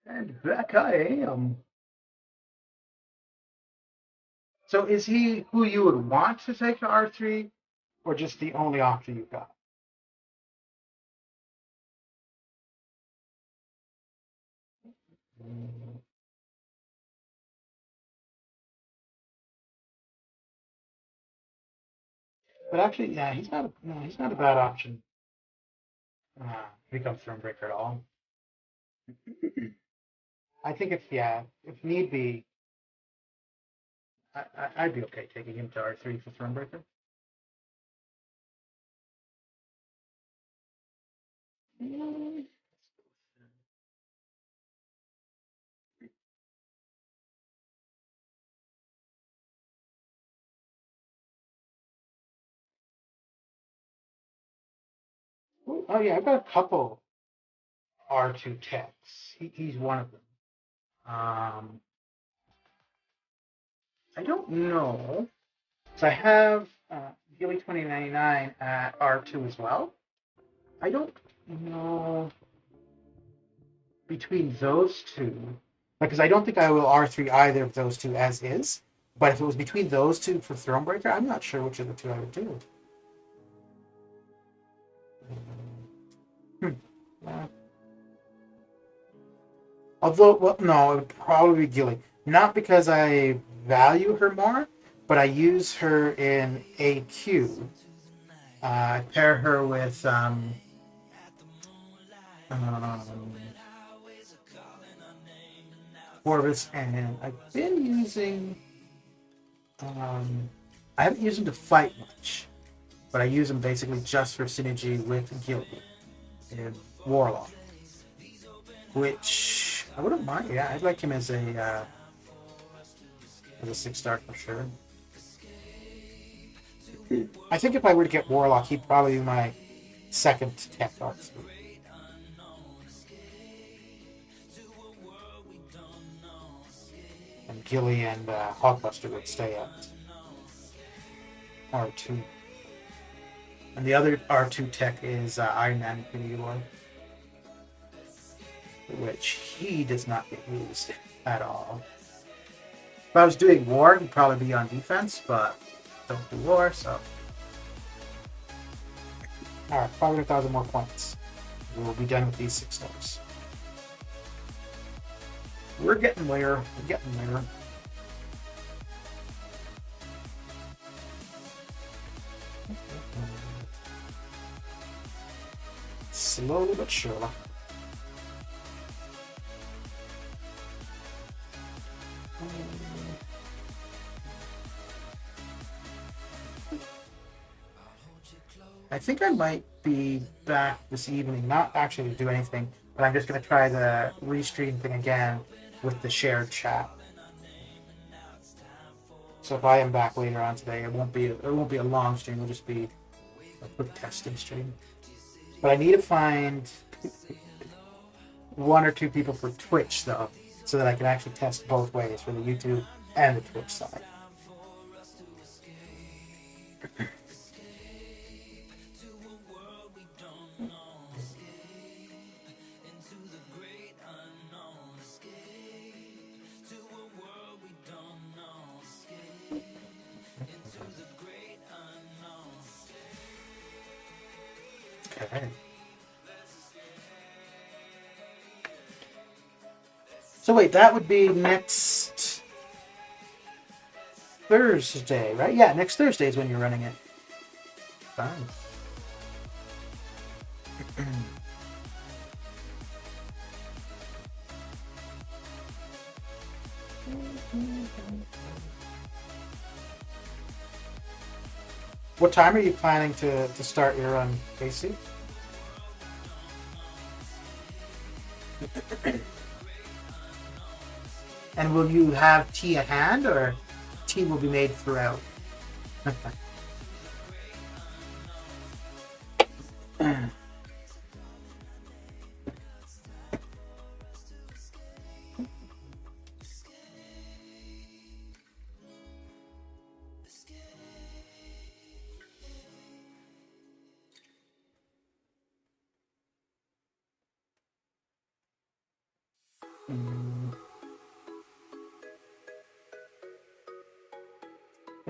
Speaker 1: And back I am. So is he who you would want to take to R3, or just the only option you've got? But actually, yeah, he's not a bad option. Become Thronebreaker at all. I think if need be, I'd be okay taking him to R3 for Thronebreaker. Oh yeah, I've got a couple R2 techs. He's one of them. I don't know. So I have Gilly 2099 at R2 as well. I don't know between those two, because I don't think I will R3 either of those two as is. But if it was between those two for Thronebreaker, I'm not sure which of the two I would do. Hmm. Uh, Although, well, no, it would probably be Gilly. Not because I value her more, but I use her in AQ. I pair her with um, Corvus, and I've been using. I haven't used them to fight much, but I use them basically just for synergy with Gilly and Warlock, which I wouldn't mind. Yeah, I'd like him as a 6 star for sure. I think if I were to get Warlock, he'd probably be my second tech officer. And Gilly and Hulkbuster would stay at R2. And the other R2 tech is Iron Man Infinity War, which he does not get used at all. If I was doing war, he'd probably be on defense, but don't do war, so. Alright, 500,000 more points. We will be done with these 6 stars. We're getting there. We're getting there. Slowly but surely. I think I might be back this evening, not actually to do anything, but I'm just going to try the restream thing again with the shared chat. So if I am back later on today, it won't be a long stream. It'll just be a quick testing stream. But I need to find 1 or 2 people for Twitch though, so that I can actually test both ways for the YouTube and the Twitch side. Okay. So wait, that would be next Thursday, right? Yeah, next Thursday is when you're running it. Fine. What time are you planning to start your run, Casey? And will you have tea at hand, or tea will be made throughout?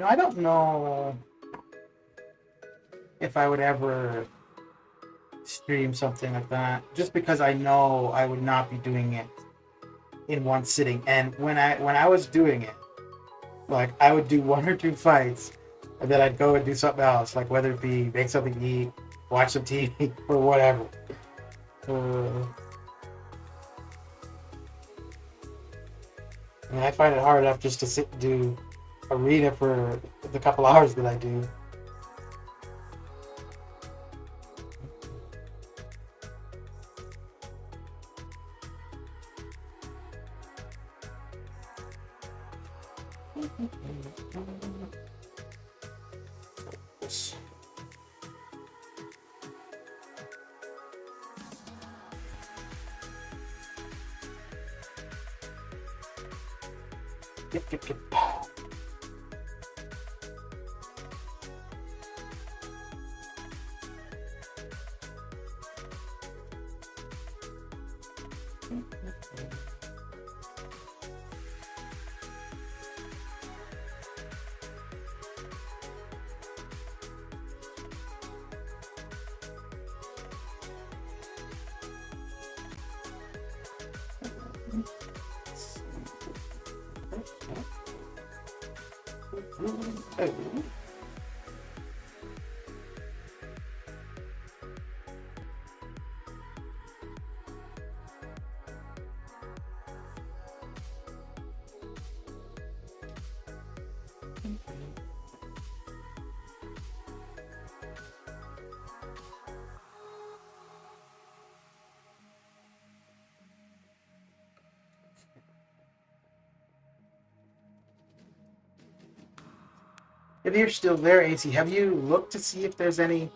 Speaker 1: I don't know if I would ever stream something like that, just because I know I would not be doing it in one sitting. And when I was doing it, like, I would do 1 or 2 fights, and then I'd go and do something else, like whether it be make something to eat, watch some TV, or whatever. I find it hard enough just to sit and do arena for the couple hours that I do. Yep. If you're still there, AC, have you looked to see if there's any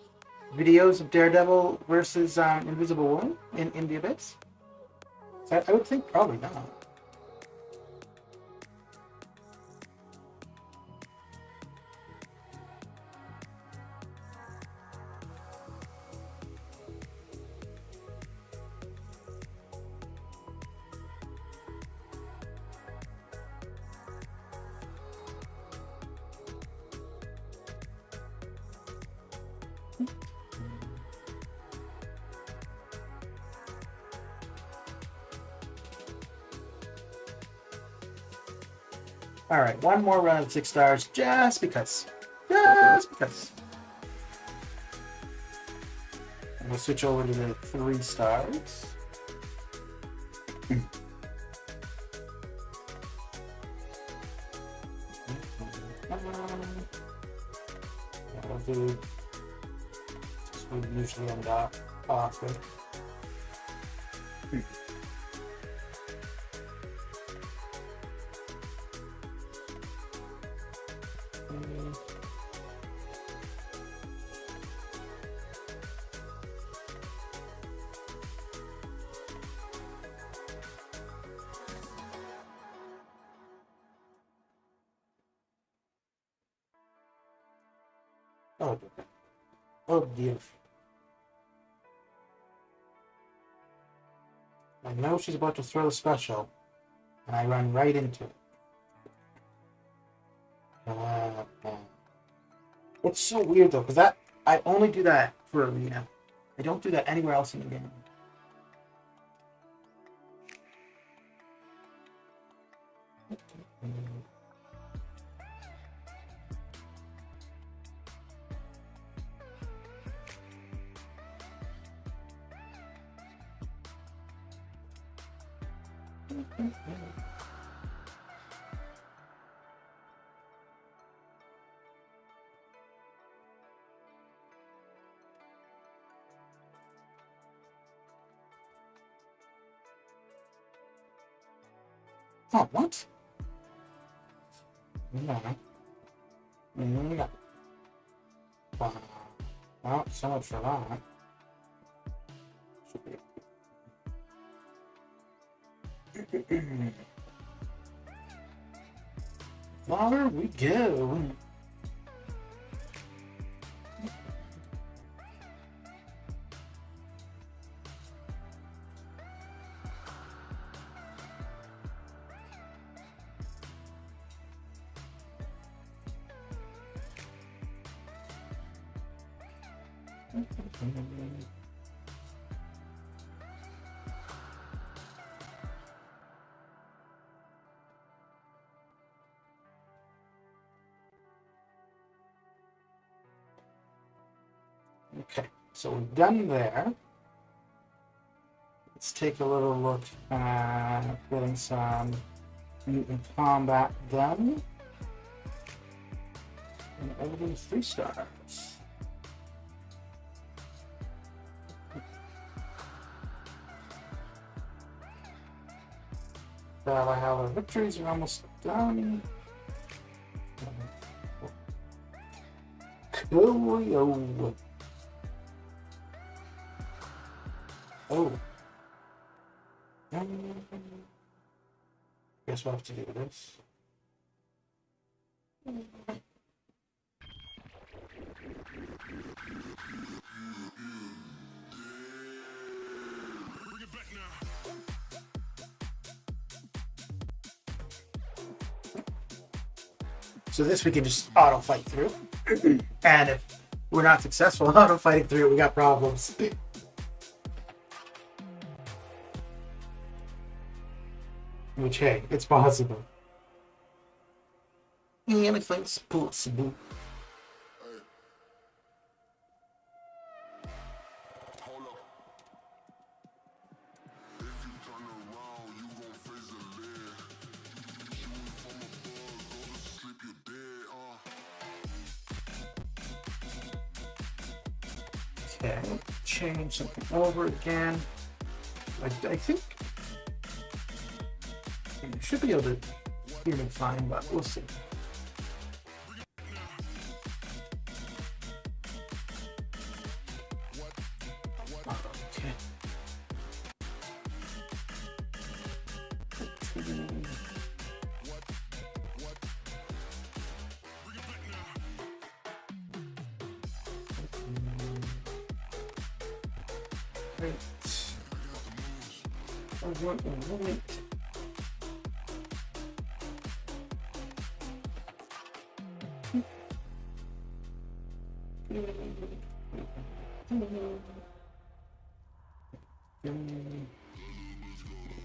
Speaker 1: videos of Daredevil versus Invisible Woman in the Abyss? I would think probably not. All right, one more run of 6 stars, just because. Just because. And we'll switch over to the 3 stars. That'll do. This we usually end up off with. Oh, oh dear. I know she's about to throw a special, and I run right into it. It's so weird though, because I only do that for arena. I don't do that anywhere else in the game. Oh, what? No. No. Well, so much for that. There we go. Okay, so we're done there. Let's take a little look at getting some mutant combat done. And everything's 3 stars. Valhalla victories are almost done. Coolio. Oh. Guess we'll have to do this. So this we can just auto fight through. And if we're not successful auto fighting through it, we got problems. Which, hey, it's possible. Anything's possible. Okay, change something over again. I think you should be able to hear me fine, but we'll see. Okay. Right. I want a moment.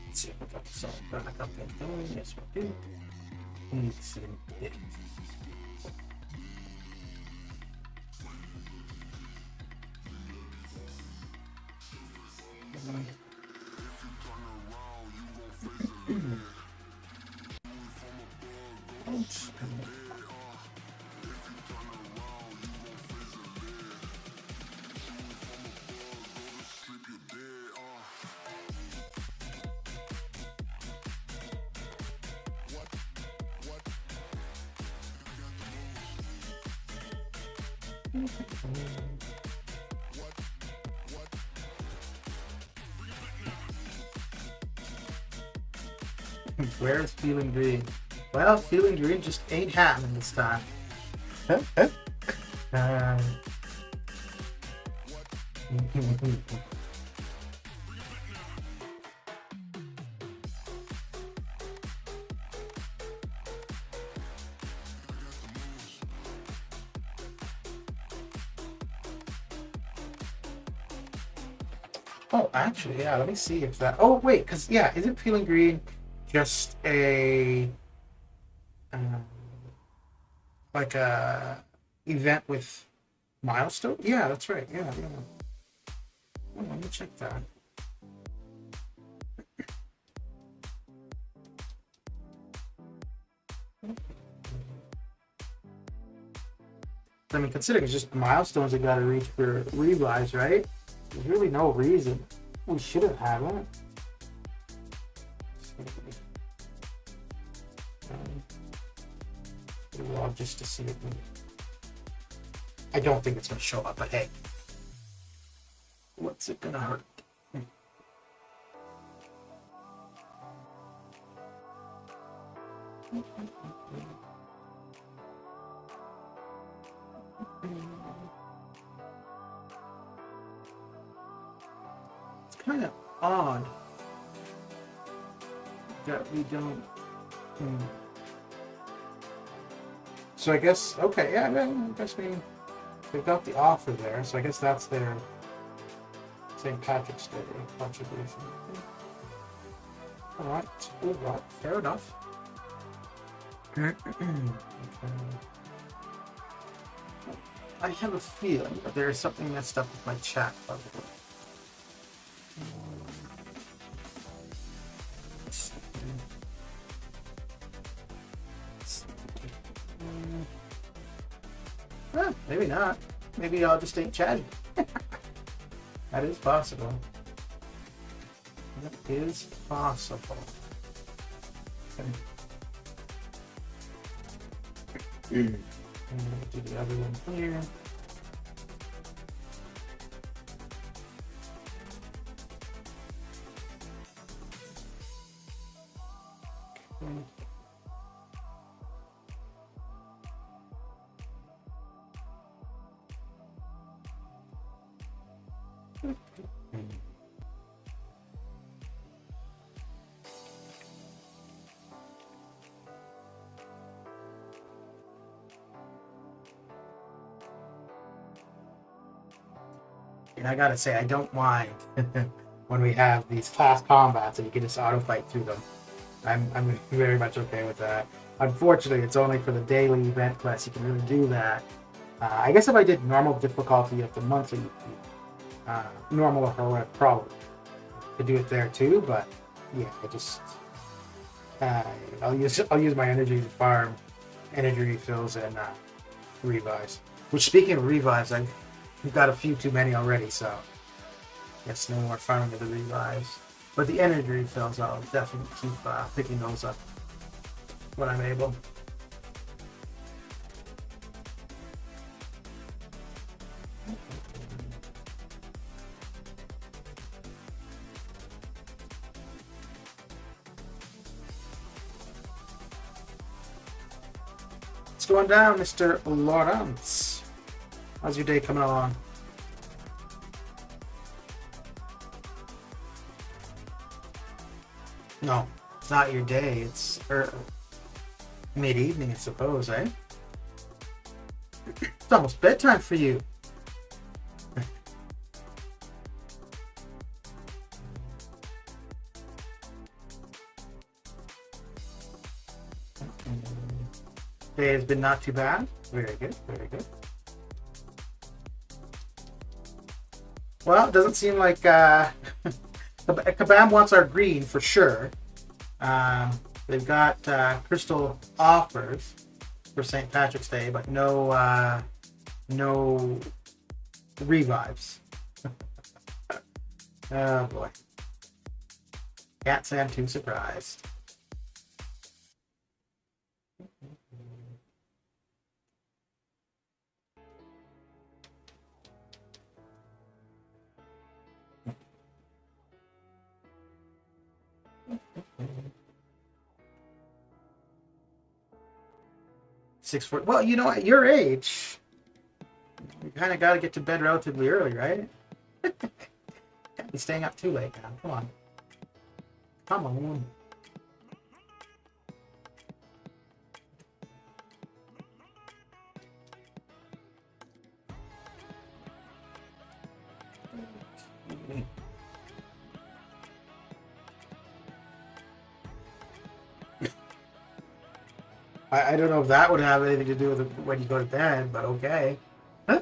Speaker 1: Let's see if we got the salt back up and going. Yes, we do. It's in it. Where's Feeling Green? Well, Feeling Green just ain't happening this time. Oh, actually, yeah, let me see if that... Oh, wait, because, yeah, isn't Feeling Green just a... like a event with milestone? Yeah, that's right, yeah. Oh, let me check that. I mean, considering it's just milestones that got to reach for revise, right? There's really no reason we shouldn't have it. Log just to see it. I don't think it's going to show up, but hey, what's it going to hurt? It's kind of odd that we don't. So I guess, okay, yeah, I guess they've got the offer there, so I guess that's their St. Patrick's Day contribution. Alright, fair enough. Okay. I have a feeling that there is something messed up with my chat bubble. Maybe not. Maybe I'll just ain't chatting. That is possible. That is possible. Okay. And do the other one here. Okay. And I gotta say, I don't mind when we have these class combats and you can just auto fight through them. I'm very much okay with that. Unfortunately, it's only for the daily event quest you can really do that. I guess if I did normal difficulty at the monthly, normal or heroic, probably could do it there too. But yeah, I just I'll use my energy to farm energy refills and revives. Which, speaking of revives, We've got a few too many already, so I guess no more farming of the revives. But the energy refills, I'll definitely keep picking those up when I'm able. What's going down, Mr. Lawrence? How's your day coming along? No, it's not your day. It's mid-evening, I suppose, eh? It's almost bedtime for you. day has been not too bad. Very good, very good. Well, it doesn't seem like Kabam wants our green for sure. They've got crystal offers for St. Patrick's Day, but no revives. Oh boy. Can't say I'm too surprised. Well, you know, at your age, you kind of got to get to bed relatively early, right? Can't be staying up too late, man. Come on. Come on. I don't know if that would have anything to do with when you go to bed, but okay. You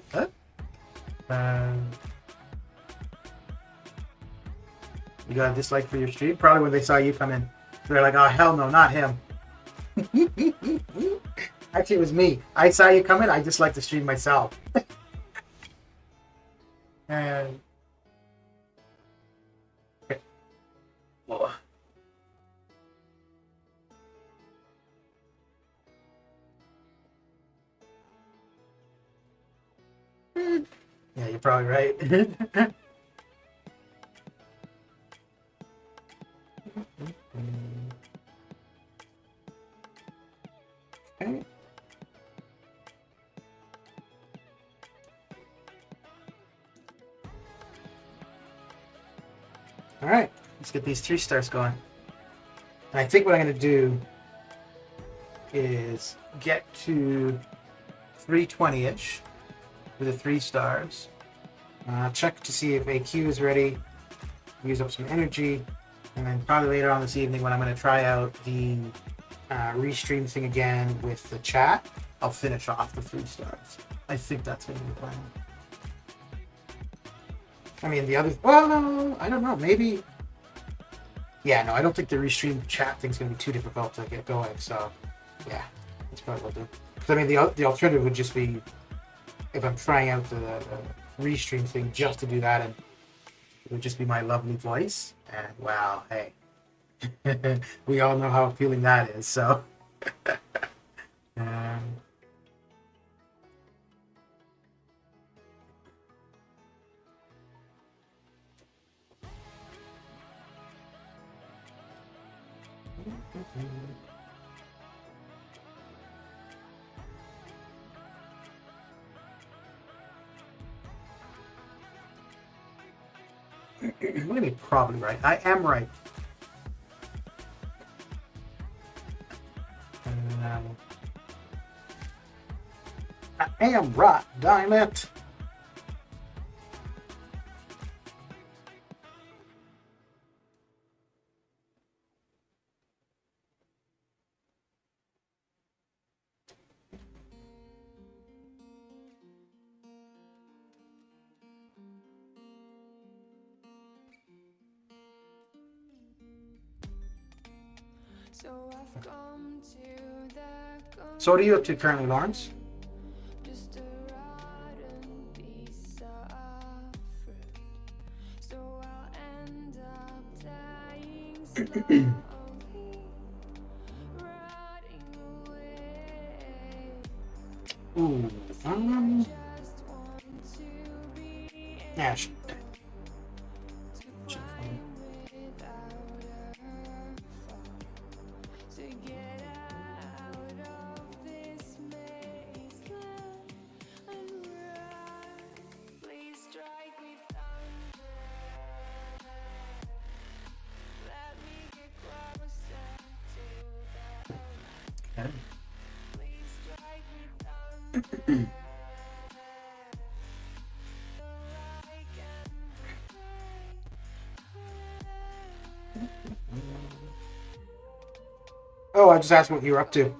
Speaker 1: got a dislike for your stream? Probably when they saw you come in. They're like, oh, hell no, not him. Actually, it was me. I saw you come in. I disliked the stream myself. And... okay. Whoa. Yeah, you're probably right. Okay. All right, let's get these 3 stars going. And I think what I'm going to do is get to 320-ish with the 3 stars. Check to see if AQ is ready. Use up some energy. And then probably later on this evening when I'm going to try out the restream thing again with the chat, I'll finish off the 3 stars. I think that's going to be the plan. I mean, the other... well, I don't know. Maybe... yeah, no, I don't think the restream chat thing's going to be too difficult to get going. So, yeah, that's probably what I'll do. Because, I mean, the alternative would just be if I'm trying out the restream thing just to do that, and it would just be my lovely voice. And, wow, hey. We all know how appealing that is, so... What do you mean probably right? I am right. I am right, damn it. So what are you up to currently, Lawrence? Ooh, yeah, oh, I just asked what you were up to.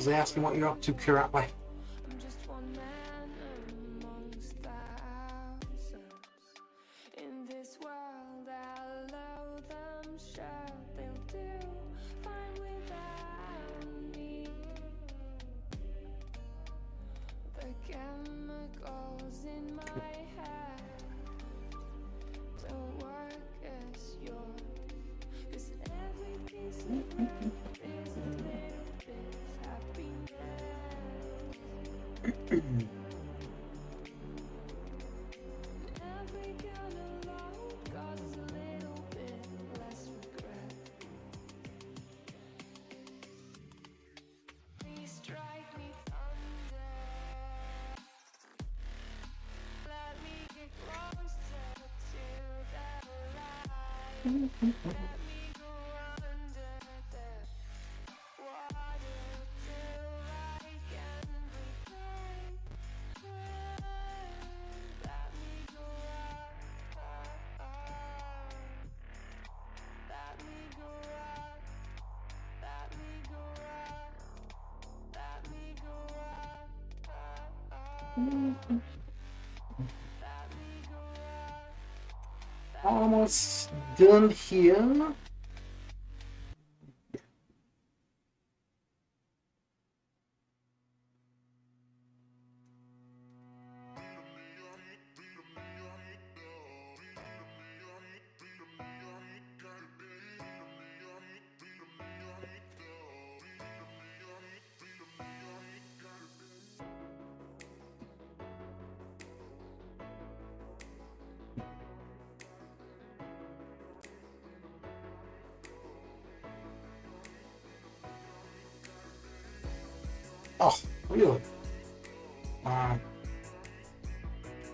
Speaker 1: Was I asking what you're up to currently?
Speaker 2: I'm just one man amongst thousands. In this world, I'll allow them, sure they'll do fine without me. The chemicals in my head don't work as yours, 'cause every piece of love is a little bit of happiness. Every kind of love causes a little bit less regret. Please strike me thunder. Let me get closer to the light. Let me go under the water till I can breathe. Let me go up, let me go up, let me go up, let me go up, let me go up.
Speaker 1: Almost done here. Oh, really?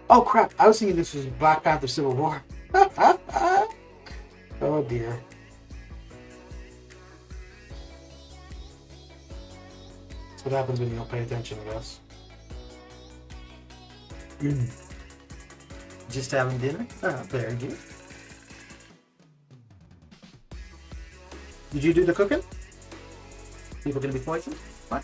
Speaker 1: Oh crap! I was thinking this was Black Panther: Civil War. Oh dear. That's what happens when you don't pay attention, I guess. Just having dinner? Oh, very good. Did you do the cooking? People gonna be poisoned? What?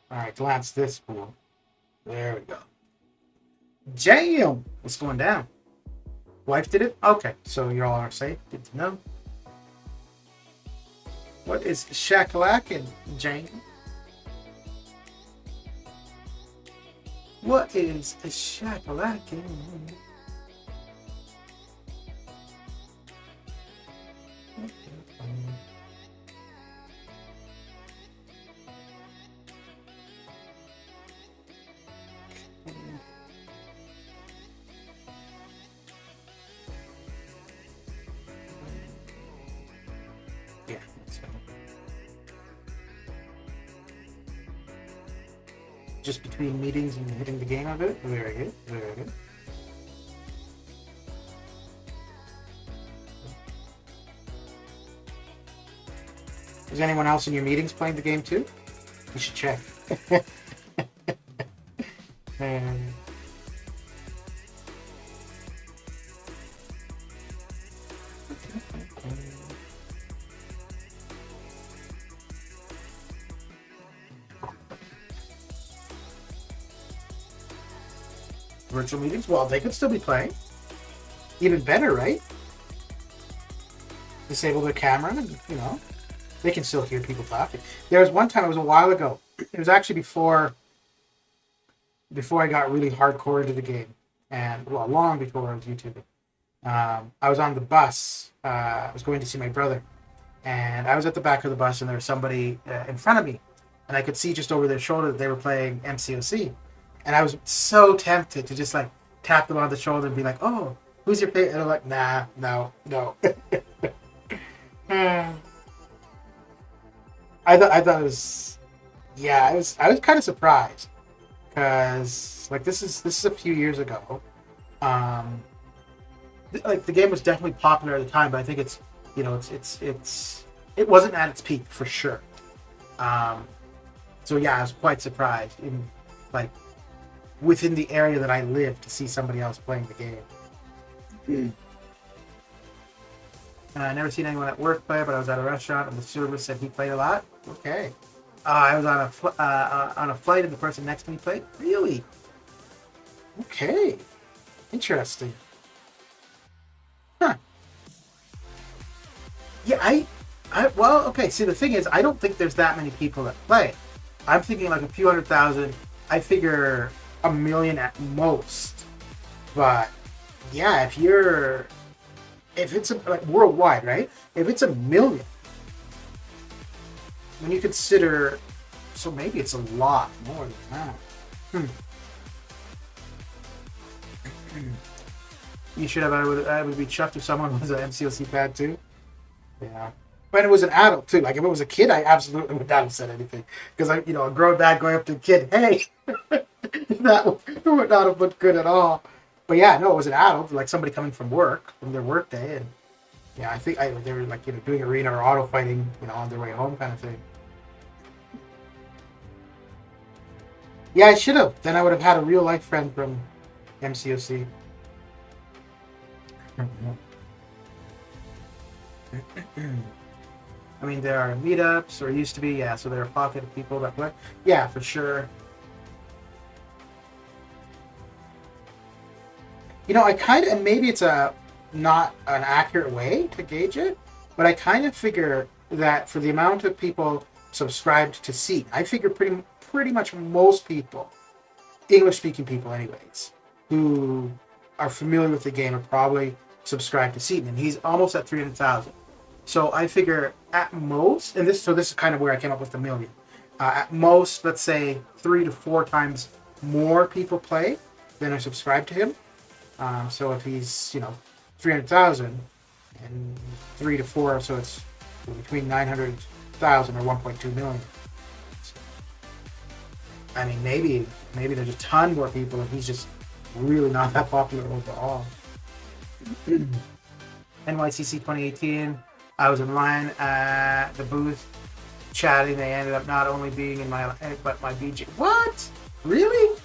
Speaker 1: Alright, glance this pool. There we go. Jam! What's going down? Wife did it? Okay, so you all are safe. Good to know. What is shakalacking, Jane? What is a shakalacking? Yeah. Just between meetings and hitting the game a bit. Very good. Very good. Is anyone else in your meetings playing the game too? You should check. Virtual meetings? Well, they could still be playing. Even better, right? Disable their camera and, you know, they can still hear people talking. There was one time, it was a while ago. It was actually before I got really hardcore into the game. And, well, long before I was YouTubing. I was on the bus. I was going to see my brother. And I was at the back of the bus, and there was somebody in front of me. And I could see just over their shoulder that they were playing MCOC. And I was so tempted to just, like, tap them on the shoulder and be like, oh, who's your favorite? And I'm like, nah, no. I thought it was, yeah, I was kind of surprised. Because, like, this is a few years ago. like the game was definitely popular at the time, but I think it's it wasn't at its peak for sure. Um, so yeah, I was quite surprised in like within the area that I live to see somebody else playing the game. I never seen anyone at work play, but I was at a restaurant and the server said he played a lot. Okay. I was on a flight and the person next to me played. Really? Okay. Interesting. Huh. Yeah, well, okay. See, the thing is, I don't think there's that many people that play. I'm thinking like a few 100,000. I figure 1,000,000 at most. But yeah, if it's like worldwide, right? If it's 1,000,000, when you consider, so maybe it's a lot more than that. You should have. I would be chuffed if someone was an MCOC fan too. Yeah. When it was an adult too, like if it was a kid, I absolutely would not have said anything because a grown dad going up to a kid, hey, that would not have looked good at all. But yeah, no, it was an adult, like somebody coming from their work day, and yeah, I think they were like doing arena or auto fighting, on their way home, kind of thing. Yeah, I should have. Then I would have had a real life friend from MCOC. I mean, there are meetups, or used to be, yeah. So there are a pocket of people that play. Yeah, for sure. I kind of, and maybe it's not an accurate way to gauge it, but I kind of figure that for the amount of people subscribed to Seat, I figure pretty much most people, English-speaking people anyways, who are familiar with the game are probably subscribed to Seat, and he's almost at 300,000. So I figure at most, and this is kind of where I came up with the 1,000,000. At most, let's say 3 to 4 times more people play than are subscribed to him. So if he's 300,000 and 3 to 4, so it's between 900,000 or 1.2 million. So, I mean, maybe there's a ton more people, and he's just really not that popular overall. NYCC 2018. I was in line at the booth chatting. They ended up not only being in but my BJ. What? Really?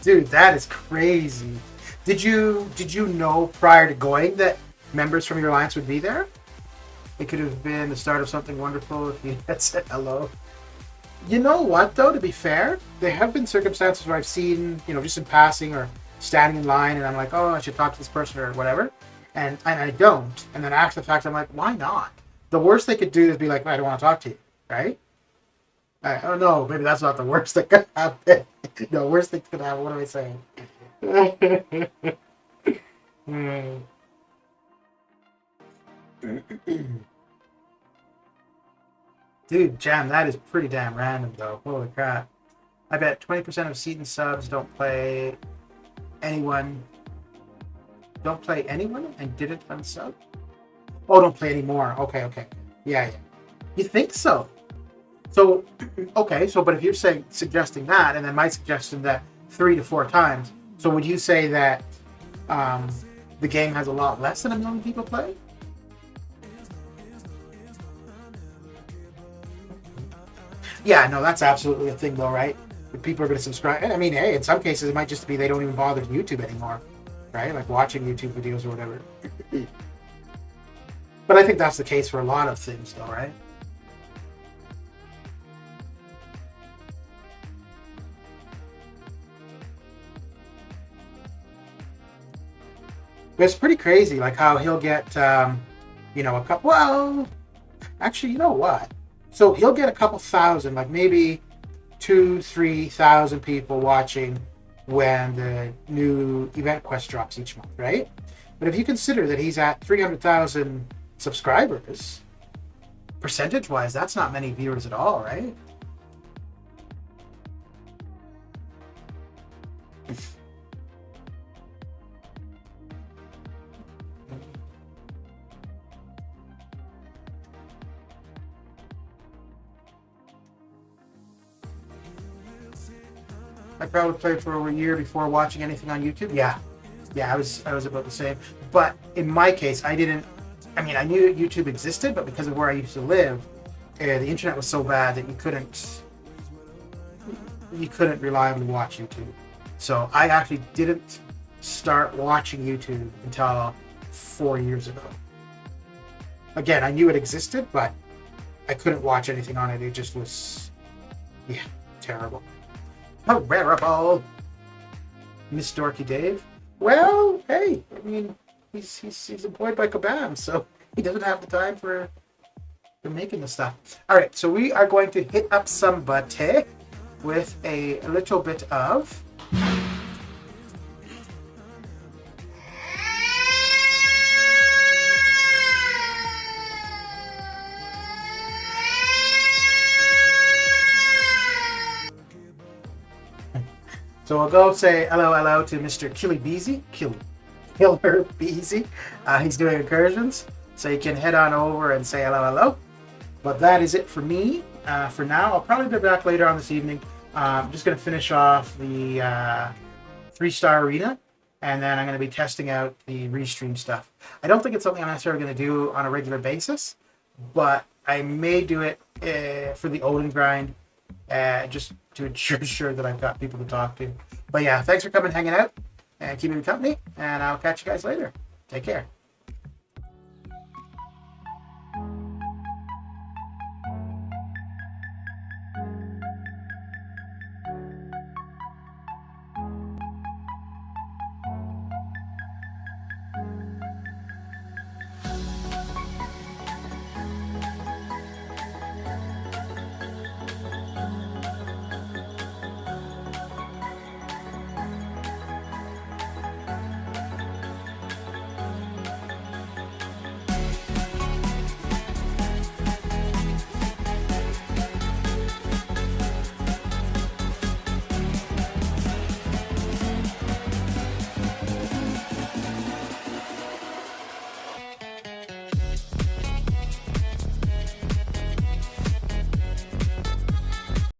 Speaker 1: Dude, that is crazy. Did you know prior to going that members from your alliance would be there? It could have been the start of something wonderful if you had said hello. You know what, though, to be fair, there have been circumstances where I've seen, just in passing or standing in line, and I'm like, oh, I should talk to this person or whatever. And I don't. And then after the fact, I'm like, why not? The worst they could do is be like, I don't want to talk to you, right? Oh, no, maybe that's not the worst that could happen. The worst thing could happen. What am I saying? Dude, Jam, that is pretty damn random, though. Holy crap. I bet 20% of Seaton subs don't play anyone and didn't unsub? Oh, don't play anymore. Okay. Yeah. You think so? So, okay, but if you're suggesting that, and then my suggestion that 3 to 4 times, so would you say that the game has a lot less than 1,000,000 people play? Yeah, no, that's absolutely a thing, though, right? If people are going to subscribe. I mean, hey, in some cases, it might just be they don't even bother YouTube anymore, right? Like watching YouTube videos or whatever. But I think that's the case for a lot of things, though, right? But it's pretty crazy, like how he'll get, a couple. Well, actually, you know what? So he'll get a couple thousand, like maybe 2,000-3,000 people watching when the new event quest drops each month, right? But if you consider that he's at 300,000 subscribers, percentage-wise, that's not many viewers at all, right? I probably played for over a year before watching anything on YouTube. Yeah, I was about the same. But in my case, I knew YouTube existed, but because of where I used to live, the internet was so bad that you couldn't reliably watch YouTube. So I actually didn't start watching YouTube until 4 years ago. Again, I knew it existed, but I couldn't watch anything on it. It just was, terrible. Terrible. Miss Dorky Dave. Well, hey, he's employed by Kabam, so he doesn't have the time for making the stuff. All right, so we are going to hit up somebody with a little bit of So we'll go say hello to Mr. Killer Beezy. He's doing incursions, so you can head on over and say hello. But that is it for me for now. I'll probably be back later on this evening. I'm just going to finish off the 3-star arena, and then I'm going to be testing out the restream stuff. I don't think it's something I'm necessarily going to do on a regular basis, but I may do it for the Odin grind, just to ensure that I've got people to talk to. But yeah, thanks for coming, hanging out, and keeping me company, and I'll catch you guys later. Take care.